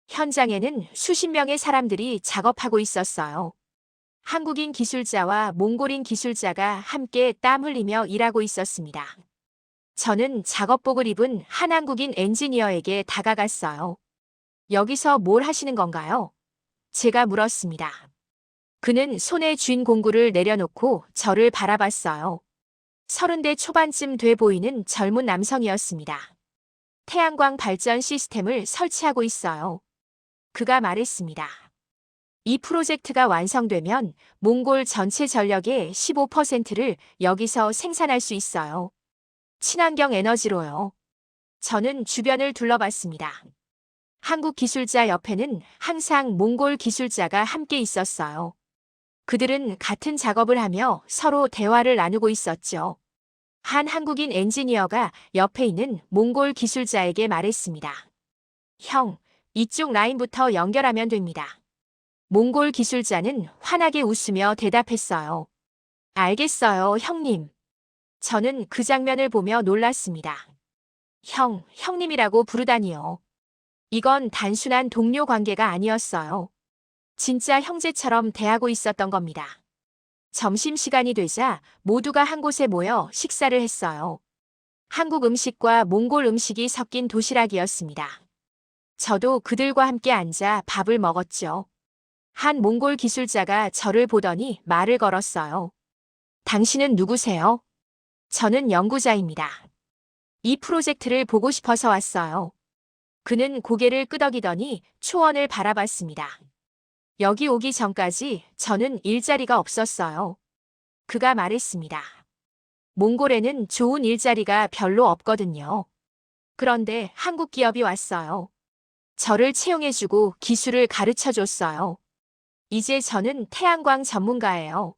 현장에는 수십 명의 사람들이 작업하고 있었어요. 한국인 기술자와 몽골인 기술자가 함께 땀 흘리며 일하고 있었습니다. 저는 작업복을 입은 한 한국인 엔지니어에게 다가갔어요. 여기서 뭘 하시는 건가요? 제가 물었습니다. 그는 손에 쥔 공구를 내려놓고 저를 바라봤어요. 30대 초반쯤 돼 보이는 젊은 남성이었습니다. 태양광 발전 시스템을 설치하고 있어요. 그가 말했습니다. 이 프로젝트가 완성되면 몽골 전체 전력의 15%를 여기서 생산할 수 있어요. 친환경 에너지로요. 저는 주변을 둘러봤습니다. 한국 기술자 옆에는 항상 몽골 기술자가 함께 있었어요. 그들은 같은 작업을 하며 서로 대화를 나누고 있었죠. 한 한국인 엔지니어가 옆에 있는 몽골 기술자에게 말했습니다. 형, 이쪽 라인부터 연결하면 됩니다. 몽골 기술자는 환하게 웃으며 대답했어요. 알겠어요, 형님. 저는 그 장면을 보며 놀랐습니다. 형님이라고 부르다니요. 이건 단순한 동료 관계가 아니었어요. 진짜 형제처럼 대하고 있었던 겁니다. 점심시간이 되자 모두가 한 곳에 모여 식사를 했어요. 한국 음식과 몽골 음식이 섞인 도시락이었습니다. 저도 그들과 함께 앉아 밥을 먹었죠. 한 몽골 기술자가 저를 보더니 말을 걸었어요. 당신은 누구세요? 저는 연구자입니다. 이 프로젝트를 보고 싶어서 왔어요. 그는 고개를 끄덕이더니 초원을 바라봤습니다. 여기 오기 전까지 저는 일자리가 없었어요. 그가 말했습니다. 몽골에는 좋은 일자리가 별로 없거든요. 그런데 한국 기업이 왔어요. 저를 채용해주고 기술을 가르쳐줬어요. 이제 저는 태양광 전문가예요.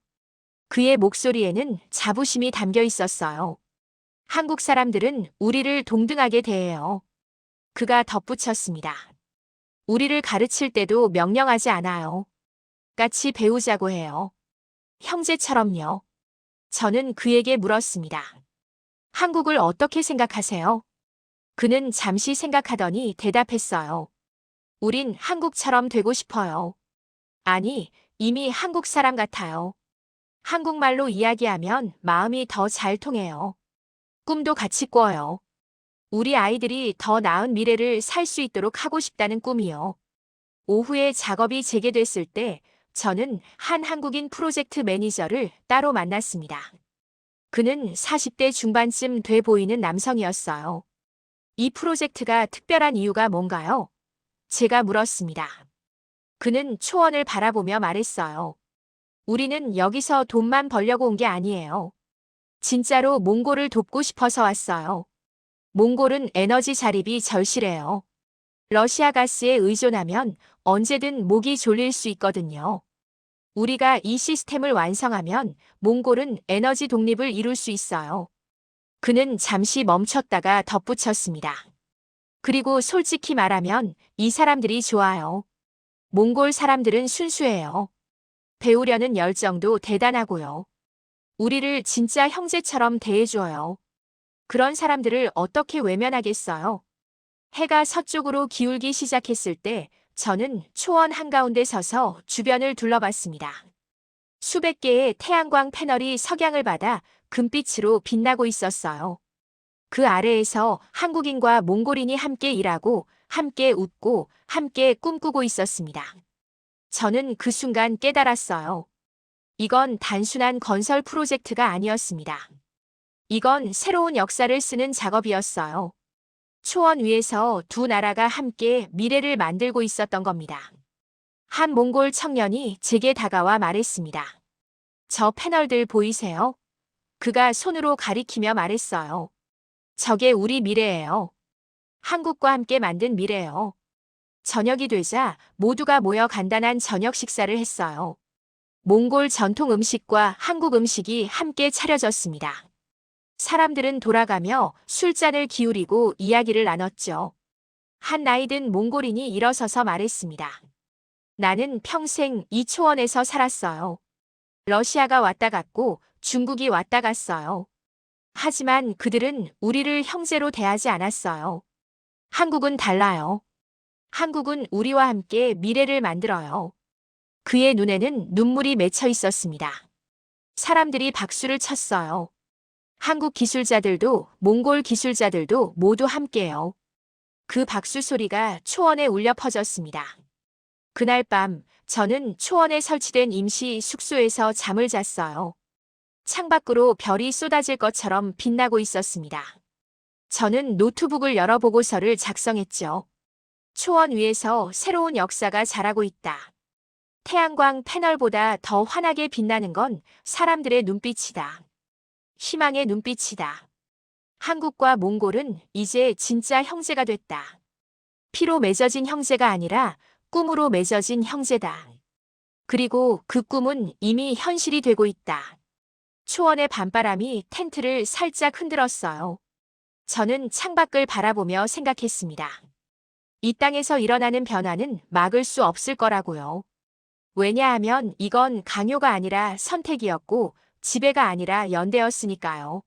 그의 목소리에는 자부심이 담겨 있었어요. 한국 사람들은 우리를 동등하게 대해요. 그가 덧붙였습니다. 우리를 가르칠 때도 명령하지 않아요. 같이 배우자고 해요. 형제처럼요. 저는 그에게 물었습니다. 한국을 어떻게 생각하세요? 그는 잠시 생각하더니 대답했어요. 우린 한국처럼 되고 싶어요. 아니, 이미 한국 사람 같아요. 한국말로 이야기하면 마음이 더 잘 통해요. 꿈도 같이 꿔요. 우리 아이들이 더 나은 미래를 살 수 있도록 하고 싶다는 꿈이요. 오후에 작업이 재개됐을 때 저는 한 한국인 프로젝트 매니저를 따로 만났습니다. 그는 40대 중반쯤 돼 보이는 남성이었어요. 이 프로젝트가 특별한 이유가 뭔가요? 제가 물었습니다. 그는 초원을 바라보며 말했어요. 우리는 여기서 돈만 벌려고 온 게 아니에요. 진짜로 몽골을 돕고 싶어서 왔어요. 몽골은 에너지 자립이 절실해요. 러시아 가스에 의존하면 언제든 목이 졸릴 수 있거든요. 우리가 이 시스템을 완성하면 몽골은 에너지 독립을 이룰 수 있어요. 그는 잠시 멈췄다가 덧붙였습니다. 그리고 솔직히 말하면 이 사람들이 좋아요. 몽골 사람들은 순수해요. 배우려는 열정도 대단하고요. 우리를 진짜 형제처럼 대해줘요. 그런 사람들을 어떻게 외면하겠어요? 해가 서쪽으로 기울기 시작했을 때 저는 초원 한가운데 서서 주변을 둘러봤습니다. 수백 개의 태양광 패널이 석양을 받아 금빛으로 빛나고 있었어요. 그 아래에서 한국인과 몽골인이 함께 일하고, 함께 웃고, 함께 꿈꾸고 있었습니다. 저는 그 순간 깨달았어요. 이건 단순한 건설 프로젝트가 아니었습니다. 이건 새로운 역사를 쓰는 작업이었어요. 초원 위에서 두 나라가 함께 미래를 만들고 있었던 겁니다. 한 몽골 청년이 제게 다가와 말했습니다. 저 패널들 보이세요? 그가 손으로 가리키며 말했어요. 저게 우리 미래예요. 한국과 함께 만든 미래예요. 저녁이 되자 모두가 모여 간단한 저녁 식사를 했어요. 몽골 전통 음식과 한국 음식이 함께 차려졌습니다. 사람들은 돌아가며 술잔을 기울이고 이야기를 나눴죠. 한 나이든 몽골인이 일어서서 말했습니다. 나는 평생 이 초원에서 살았어요. 러시아가 왔다 갔고 중국이 왔다 갔어요. 하지만 그들은 우리를 형제로 대하지 않았어요. 한국은 달라요. 한국은 우리와 함께 미래를 만들어요. 그의 눈에는 눈물이 맺혀 있었습니다. 사람들이 박수를 쳤어요. 한국 기술자들도 몽골 기술자들도 모두 함께요. 그 박수 소리가 초원에 울려 퍼졌습니다. 그날 밤 저는 초원에 설치된 임시 숙소에서 잠을 잤어요. 창밖으로 별이 쏟아질 것처럼 빛나고 있었습니다. 저는 노트북을 열어 보고서를 작성했죠. 초원 위에서 새로운 역사가 자라고 있다. 태양광 패널보다 더 환하게 빛나는 건 사람들의 눈빛이다. 희망의 눈빛이다. 한국과 몽골은 이제 진짜 형제가 됐다. 피로 맺어진 형제가 아니라 꿈으로 맺어진 형제다. 그리고 그 꿈은 이미 현실이 되고 있다. 초원의 밤바람이 텐트를 살짝 흔들었어요. 저는 창밖을 바라보며 생각했습니다. 이 땅에서 일어나는 변화는 막을 수 없을 거라고요. 왜냐하면 이건 강요가 아니라 선택이었고 지배가 아니라 연대였으니까요.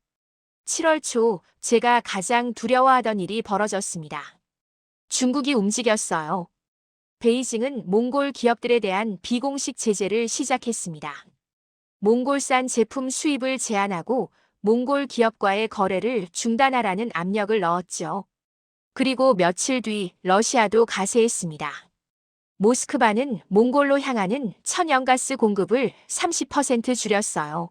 7월 초 제가 가장 두려워하던 일이 벌어졌습니다. 중국이 움직였어요. 베이징은 몽골 기업들에 대한 비공식 제재를 시작했습니다. 몽골산 제품 수입을 제한하고 몽골 기업과의 거래를 중단하라는 압력을 넣었죠. 그리고 며칠 뒤 러시아도 가세했습니다. 모스크바는 몽골로 향하는 천연가스 공급을 30% 줄였어요.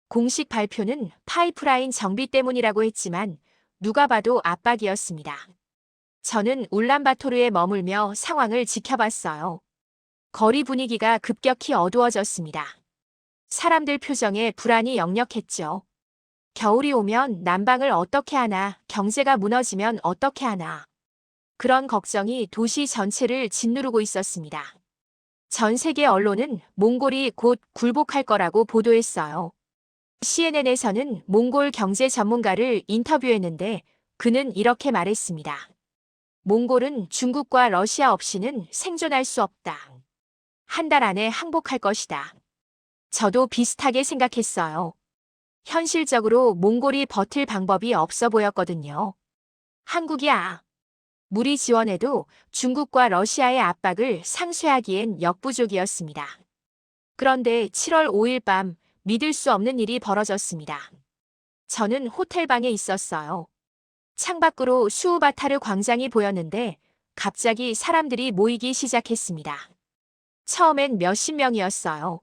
공식 발표는 파이프라인 정비 때문이라고 했지만 누가 봐도 압박이었습니다. 저는 울란바토르에 머물며 상황을 지켜봤어요. 거리 분위기가 급격히 어두워졌습니다. 사람들 표정에 불안이 역력했죠. 겨울이 오면 난방을 어떻게 하나, 경제가 무너지면 어떻게 하나. 그런 걱정이 도시 전체를 짓누르고 있었습니다. 전 세계 언론은 몽골이 곧 굴복할 거라고 보도했어요. CNN에서는 몽골 경제 전문가를 인터뷰했는데 그는 이렇게 말했습니다. 몽골은 중국과 러시아 없이는 생존할 수 없다. 한 달 안에 항복할 것이다. 저도 비슷하게 생각했어요. 현실적으로 몽골이 버틸 방법이 없어 보였거든요. 한국이야. 무리 지원해도 중국과 러시아의 압박을 상쇄하기엔 역부족이었습니다. 그런데 7월 5일 밤 믿을 수 없는 일이 벌어졌습니다. 저는 호텔방에 있었어요. 창밖으로 수우바타르 광장이 보였는데 갑자기 사람들이 모이기 시작했습니다. 처음엔 몇십 명이었어요.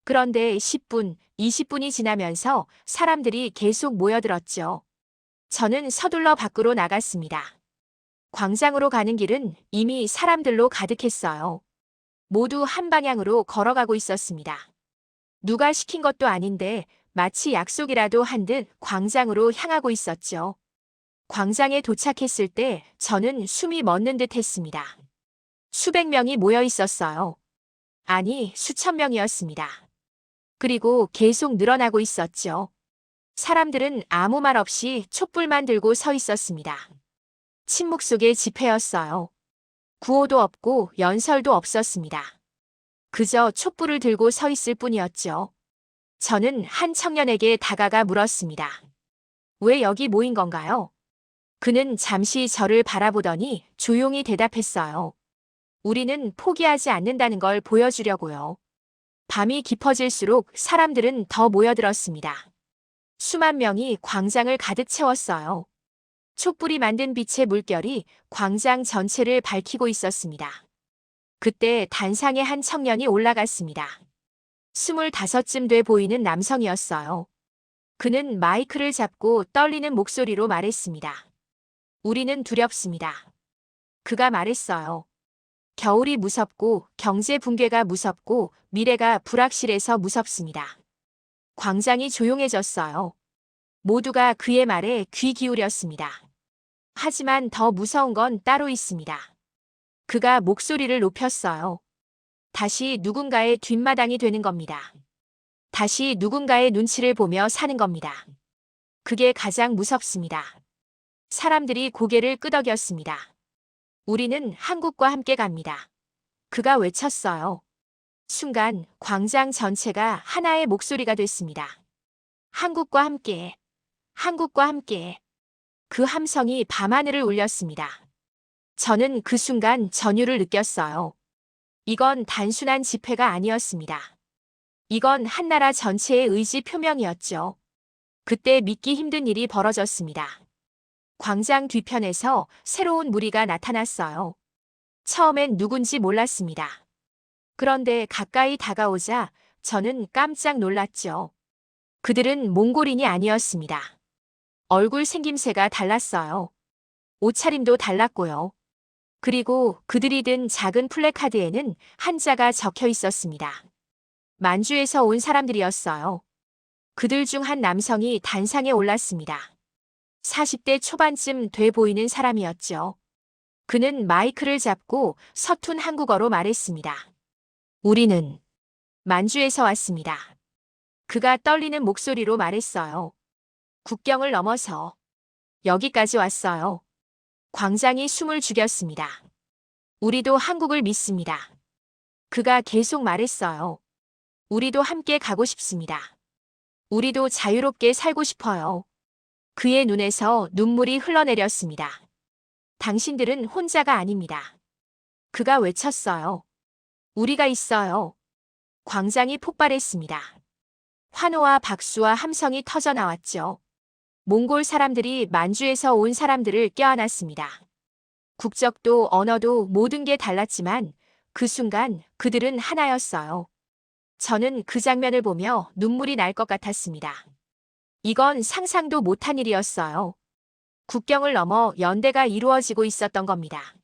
그런데 10분, 20분이 지나면서 사람들이 계속 모여들었죠. 저는 서둘러 밖으로 나갔습니다. 광장으로 가는 길은 이미 사람들로 가득했어요. 모두 한 방향으로 걸어가고 있었습니다. 누가 시킨 것도 아닌데 마치 약속이라도 한 듯 광장으로 향하고 있었죠. 광장에 도착했을 때 저는 숨이 멎는 듯 했습니다. 수백 명이 모여 있었어요. 아니, 수천 명이었습니다. 그리고 계속 늘어나고 있었죠. 사람들은 아무 말 없이 촛불만 들고 서 있었습니다. 침묵 속의 집회였어요. 구호도 없고 연설도 없었습니다. 그저 촛불을 들고 서 있을 뿐이었죠. 저는 한 청년에게 다가가 물었습니다. 왜 여기 모인 건가요? 그는 잠시 저를 바라보더니 조용히 대답했어요. 우리는 포기하지 않는다는 걸 보여주려고요. 밤이 깊어질수록 사람들은 더 모여들었습니다. 수만 명이 광장을 가득 채웠어요. 촛불이 만든 빛의 물결이 광장 전체를 밝히고 있었습니다. 그때 단상에 한 청년이 올라갔습니다. 25쯤 돼 보이는 남성이었어요. 그는 마이크를 잡고 떨리는 목소리로 말했습니다. 우리는 두렵습니다. 그가 말했어요. 겨울이 무섭고 경제 붕괴가 무섭고 미래가 불확실해서 무섭습니다. 광장이 조용해졌어요. 모두가 그의 말에 귀 기울였습니다. 하지만 더 무서운 건 따로 있습니다. 그가 목소리를 높였어요. 다시 누군가의 뒷마당이 되는 겁니다. 다시 누군가의 눈치를 보며 사는 겁니다. 그게 가장 무섭습니다. 사람들이 고개를 끄덕였습니다. 우리는 한국과 함께 갑니다. 그가 외쳤어요. 순간 광장 전체가 하나의 목소리가 됐습니다. 한국과 함께, 한국과 함께. 그 함성이 밤하늘을 울렸습니다. 저는 그 순간 전율을 느꼈어요. 이건 단순한 집회가 아니었습니다. 이건 한나라 전체의 의지 표명이었죠. 그때 믿기 힘든 일이 벌어졌습니다. 광장 뒤편에서 새로운 무리가 나타났어요. 처음엔 누군지 몰랐습니다. 그런데 가까이 다가오자 저는 깜짝 놀랐죠. 그들은 몽골인이 아니었습니다. 얼굴 생김새가 달랐어요. 옷차림도 달랐고요. 그리고 그들이 든 작은 플래카드에는 한자가 적혀 있었습니다. 만주에서 온 사람들이었어요. 그들 중 한 남성이 단상에 올랐습니다. 40대 초반쯤 돼 보이는 사람이었죠. 그는 마이크를 잡고 서툰 한국어로 말했습니다. 우리는 만주에서 왔습니다. 그가 떨리는 목소리로 말했어요. 국경을 넘어서 여기까지 왔어요. 광장이 숨을 죽였습니다. 우리도 한국을 믿습니다. 그가 계속 말했어요. 우리도 함께 가고 싶습니다. 우리도 자유롭게 살고 싶어요. 그의 눈에서 눈물이 흘러내렸습니다. 당신들은 혼자가 아닙니다. 그가 외쳤어요. 우리가 있어요. 광장이 폭발했습니다. 환호와 박수와 함성이 터져 나왔죠. 몽골 사람들이 만주에서 온 사람들을 껴안았습니다. 국적도 언어도 모든 게 달랐지만 그 순간 그들은 하나였어요. 저는 그 장면을 보며 눈물이 날 것 같았습니다. 이건 상상도 못한 일이었어요. 국경을 넘어 연대가 이루어지고 있었던 겁니다.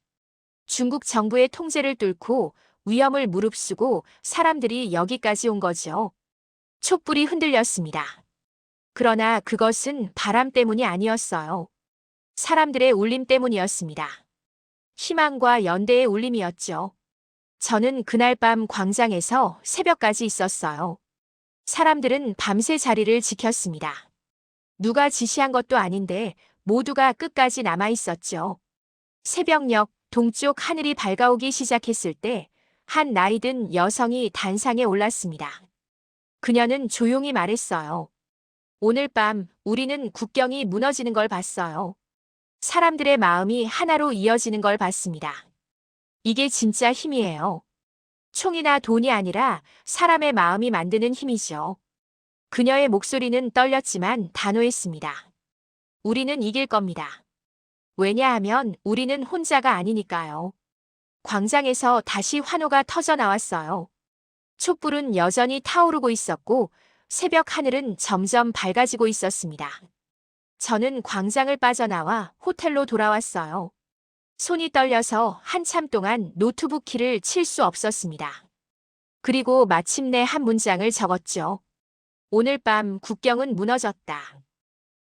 중국 정부의 통제를 뚫고 위험을 무릅쓰고 사람들이 여기까지 온 거죠. 촛불이 흔들렸습니다. 그러나 그것은 바람 때문이 아니었어요. 사람들의 울림 때문이었습니다. 희망과 연대의 울림이었죠. 저는 그날 밤 광장에서 새벽까지 있었어요. 사람들은 밤새 자리를 지켰습니다. 누가 지시한 것도 아닌데 모두가 끝까지 남아 있었죠. 새벽녘 동쪽 하늘이 밝아오기 시작했을 때 한 나이든 여성이 단상에 올랐습니다. 그녀는 조용히 말했어요. 오늘 밤 우리는 국경이 무너지는 걸 봤어요. 사람들의 마음이 하나로 이어지는 걸 봤습니다. 이게 진짜 힘이에요. 총이나 돈이 아니라 사람의 마음이 만드는 힘이죠. 그녀의 목소리는 떨렸지만 단호했습니다. 우리는 이길 겁니다. 왜냐하면 우리는 혼자가 아니니까요. 광장에서 다시 환호가 터져 나왔어요. 촛불은 여전히 타오르고 있었고 새벽 하늘은 점점 밝아지고 있었습니다. 저는 광장을 빠져나와 호텔로 돌아왔어요. 손이 떨려서 한참 동안 노트북 키를 칠 수 없었습니다. 그리고 마침내 한 문장을 적었죠. 오늘 밤 국경은 무너졌다.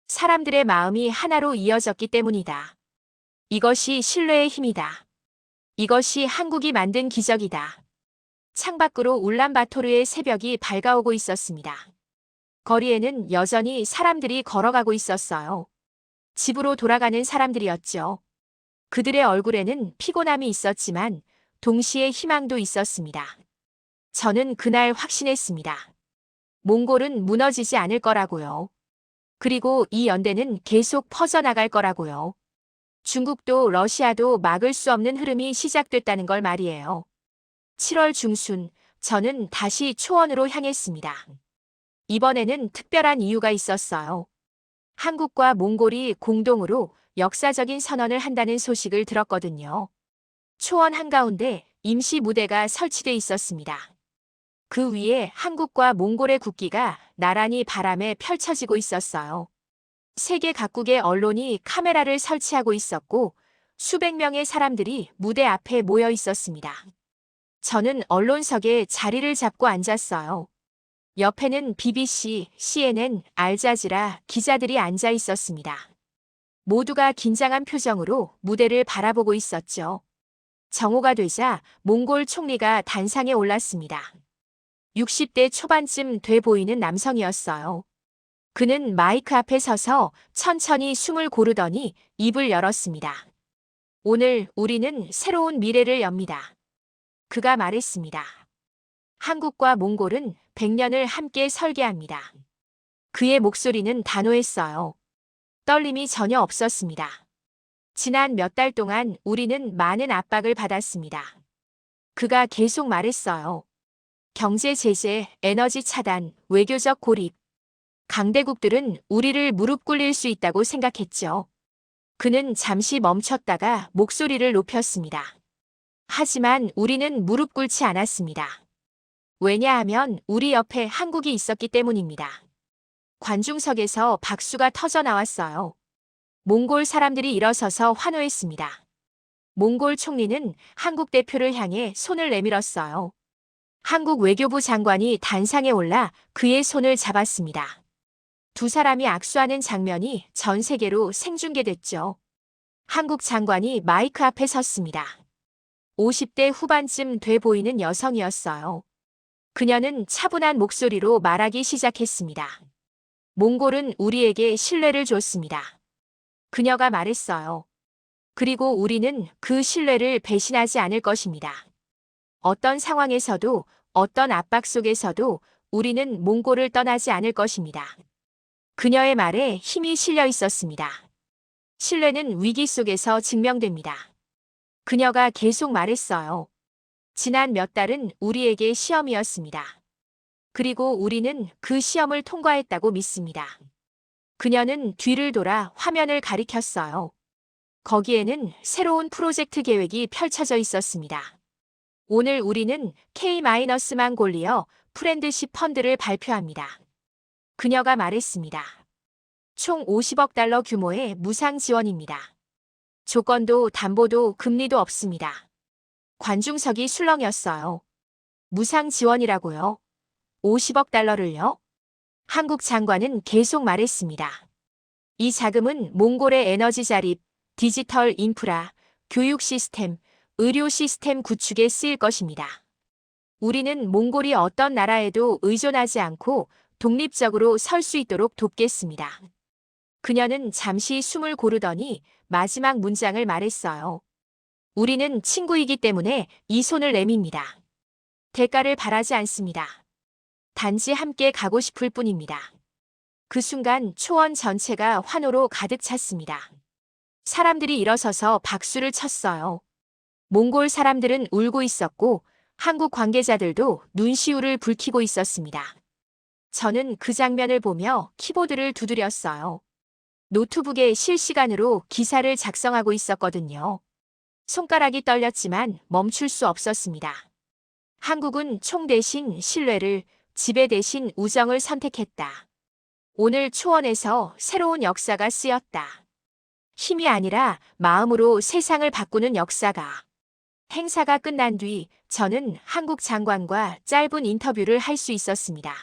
사람들의 마음이 하나로 이어졌기 때문이다. 이것이 신뢰의 힘이다. 이것이 한국이 만든 기적이다. 창밖으로 울란바토르의 새벽이 밝아오고 있었습니다. 거리에는 여전히 사람들이 걸어가고 있었어요. 집으로 돌아가는 사람들이었죠. 그들의 얼굴에는 피곤함이 있었지만 동시에 희망도 있었습니다. 저는 그날 확신했습니다. 몽골은 무너지지 않을 거라고요. 그리고 이 연대는 계속 퍼져나갈 거라고요. 중국도 러시아도 막을 수 없는 흐름이 시작됐다는 걸 말이에요. 7월 중순 저는 다시 초원으로 향했습니다. 이번에는 특별한 이유가 있었어요. 한국과 몽골이 공동으로 역사적인 선언을 한다는 소식을 들었거든요. 초원 한가운데 임시 무대가 설치돼 있었습니다. 그 위에 한국과 몽골의 국기가 나란히 바람에 펼쳐지고 있었어요. 세계 각국의 언론이 카메라를 설치하고 있었고 수백 명의 사람들이 무대 앞에 모여 있었습니다. 저는 언론석에 자리를 잡고 앉았어요. 옆에는 BBC, CNN, 알자지라 기자들이 앉아 있었습니다. 모두가 긴장한 표정으로 무대를 바라보고 있었죠. 정오가 되자 몽골 총리가 단상에 올랐습니다. 60대 초반쯤 돼 보이는 남성이었어요. 그는 마이크 앞에 서서 천천히 숨을 고르더니 입을 열었습니다. 오늘 우리는 새로운 미래를 엽니다. 그가 말했습니다. 한국과 몽골은 100년을 함께 설계합니다. 그의 목소리는 단호했어요. 떨림이 전혀 없었습니다. 지난 몇 달 동안 우리는 많은 압박을 받았습니다. 그가 계속 말했어요. 경제 제재, 에너지 차단, 외교적 고립. 강대국들은 우리를 무릎 꿇릴 수 있다고 생각했죠. 그는 잠시 멈췄다가 목소리를 높였습니다. 하지만 우리는 무릎 꿇지 않았습니다. 왜냐하면 우리 옆에 한국이 있었기 때문입니다. 관중석에서 박수가 터져 나왔어요. 몽골 사람들이 일어서서 환호했습니다. 몽골 총리는 한국 대표를 향해 손을 내밀었어요. 한국 외교부 장관이 단상에 올라 그의 손을 잡았습니다. 두 사람이 악수하는 장면이 전 세계로 생중계됐죠. 한국 장관이 마이크 앞에 섰습니다. 50대 후반쯤 돼 보이는 여성이었어요. 그녀는 차분한 목소리로 말하기 시작했습니다. 몽골은 우리에게 신뢰를 줬습니다. 그녀가 말했어요. 그리고 우리는 그 신뢰를 배신하지 않을 것입니다. 어떤 상황에서도 어떤 압박 속에서도 우리는 몽골을 떠나지 않을 것입니다. 그녀의 말에 힘이 실려 있었습니다. 신뢰는 위기 속에서 증명됩니다. 그녀가 계속 말했어요. 지난 몇 달은 우리에게 시험이었습니다. 그리고 우리는 그 시험을 통과했다고 믿습니다. 그녀는 뒤를 돌아 화면을 가리켰어요. 거기에는 새로운 프로젝트 계획이 펼쳐져 있었습니다. 오늘 우리는 K-망골리어 프렌드십 펀드를 발표합니다. 그녀가 말했습니다. 총 50억 달러 규모의 무상 지원입니다. 조건도 담보도 금리도 없습니다. 관중석이 술렁였어요. 무상 지원이라고요? 50억 달러를요? 한국 장관은 계속 말했습니다. 이 자금은 몽골의 에너지 자립, 디지털 인프라, 교육 시스템, 의료 시스템 구축에 쓰일 것입니다. 우리는 몽골이 어떤 나라에도 의존하지 않고 독립적으로 설 수 있도록 돕겠습니다. 그녀는 잠시 숨을 고르더니 마지막 문장을 말했어요. 우리는 친구이기 때문에 이 손을 내밉니다. 대가를 바라지 않습니다. 단지 함께 가고 싶을 뿐입니다. 그 순간 초원 전체가 환호로 가득 찼습니다. 사람들이 일어서서 박수를 쳤어요. 몽골 사람들은 울고 있었고 한국 관계자들도 눈시울을 붉히고 있었습니다. 저는 그 장면을 보며 키보드를 두드렸어요. 노트북에 실시간으로 기사를 작성하고 있었거든요. 손가락이 떨렸지만 멈출 수 없었습니다. 한국은 총 대신 신뢰를, 지배 대신 우정을 선택했다. 오늘 초원에서 새로운 역사가 쓰였다. 힘이 아니라 마음으로 세상을 바꾸는 역사가. 행사가 끝난 뒤 저는 한국 장관과 짧은 인터뷰를 할 수 있었습니다.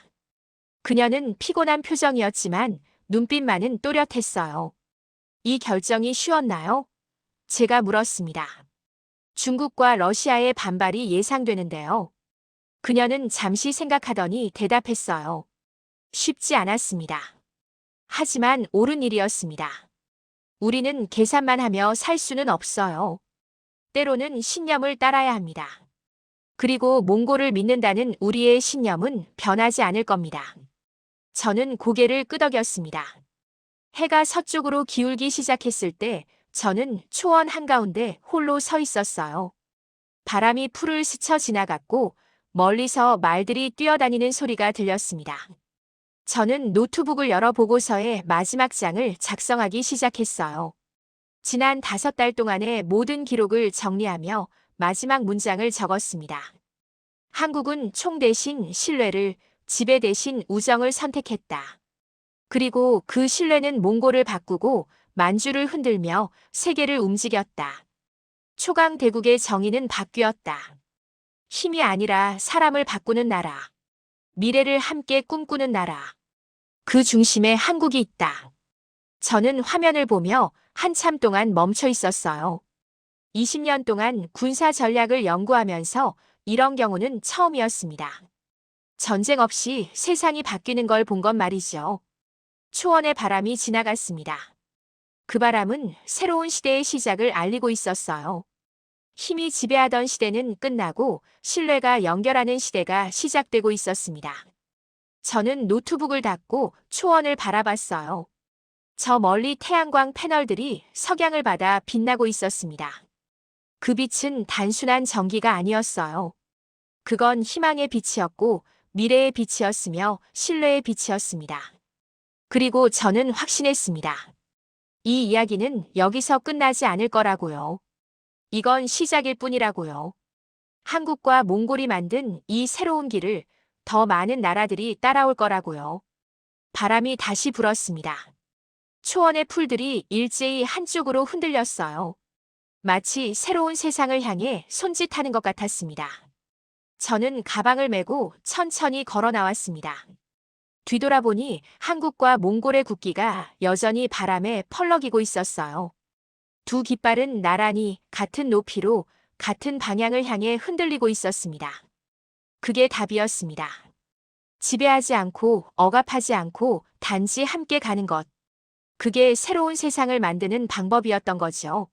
그녀는 피곤한 표정이었지만 눈빛만은 또렷했어요. 이 결정이 쉬웠나요? 제가 물었습니다. 중국과 러시아의 반발이 예상되는데요. 그녀는 잠시 생각하더니 대답했어요. 쉽지 않았습니다. 하지만 옳은 일이었습니다. 우리는 계산만 하며 살 수는 없어요. 때로는 신념을 따라야 합니다. 그리고 몽골을 믿는다는 우리의 신념은 변하지 않을 겁니다. 저는 고개를 끄덕였습니다. 해가 서쪽으로 기울기 시작했을 때 저는 초원 한가운데 홀로 서 있었어요. 바람이 풀을 스쳐 지나갔고 멀리서 말들이 뛰어다니는 소리가 들렸습니다. 저는 노트북을 열어 보고서의 마지막 장을 작성하기 시작했어요. 지난 5달 동안의 모든 기록을 정리하며 마지막 문장을 적었습니다. 한국은 총 대신 신뢰를, 지배 대신 우정을 선택했다. 그리고 그 신뢰는 몽골을 바꾸고 만주를 흔들며 세계를 움직였다. 초강 대국의 정의는 바뀌었다. 힘이 아니라 사람을 바꾸는 나라. 미래를 함께 꿈꾸는 나라. 그 중심에 한국이 있다. 저는 화면을 보며 한참 동안 멈춰 있었어요. 20년 동안 군사 전략을 연구하면서 이런 경우는 처음이었습니다. 전쟁 없이 세상이 바뀌는 걸 본 건 말이죠. 초원의 바람이 지나갔습니다. 그 바람은 새로운 시대의 시작을 알리고 있었어요. 힘이 지배하던 시대는 끝나고 신뢰가 연결하는 시대가 시작되고 있었습니다. 저는 노트북을 닫고 초원을 바라봤어요. 저 멀리 태양광 패널들이 석양을 받아 빛나고 있었습니다. 그 빛은 단순한 전기가 아니었어요. 그건 희망의 빛이었고 미래의 빛이었으며 신뢰의 빛이었습니다. 그리고 저는 확신했습니다. 이 이야기는 여기서 끝나지 않을 거라고요. 이건 시작일 뿐이라고요. 한국과 몽골이 만든 이 새로운 길을 더 많은 나라들이 따라올 거라고요. 바람이 다시 불었습니다. 초원의 풀들이 일제히 한쪽으로 흔들렸어요. 마치 새로운 세상을 향해 손짓하는 것 같았습니다. 저는 가방을 메고 천천히 걸어 나왔습니다. 뒤돌아보니 한국과 몽골의 국기가 여전히 바람에 펄럭이고 있었어요. 두 깃발은 나란히 같은 높이로 같은 방향을 향해 흔들리고 있었습니다. 그게 답이었습니다. 지배하지 않고 억압하지 않고 단지 함께 가는 것. 그게 새로운 세상을 만드는 방법이었던 거죠.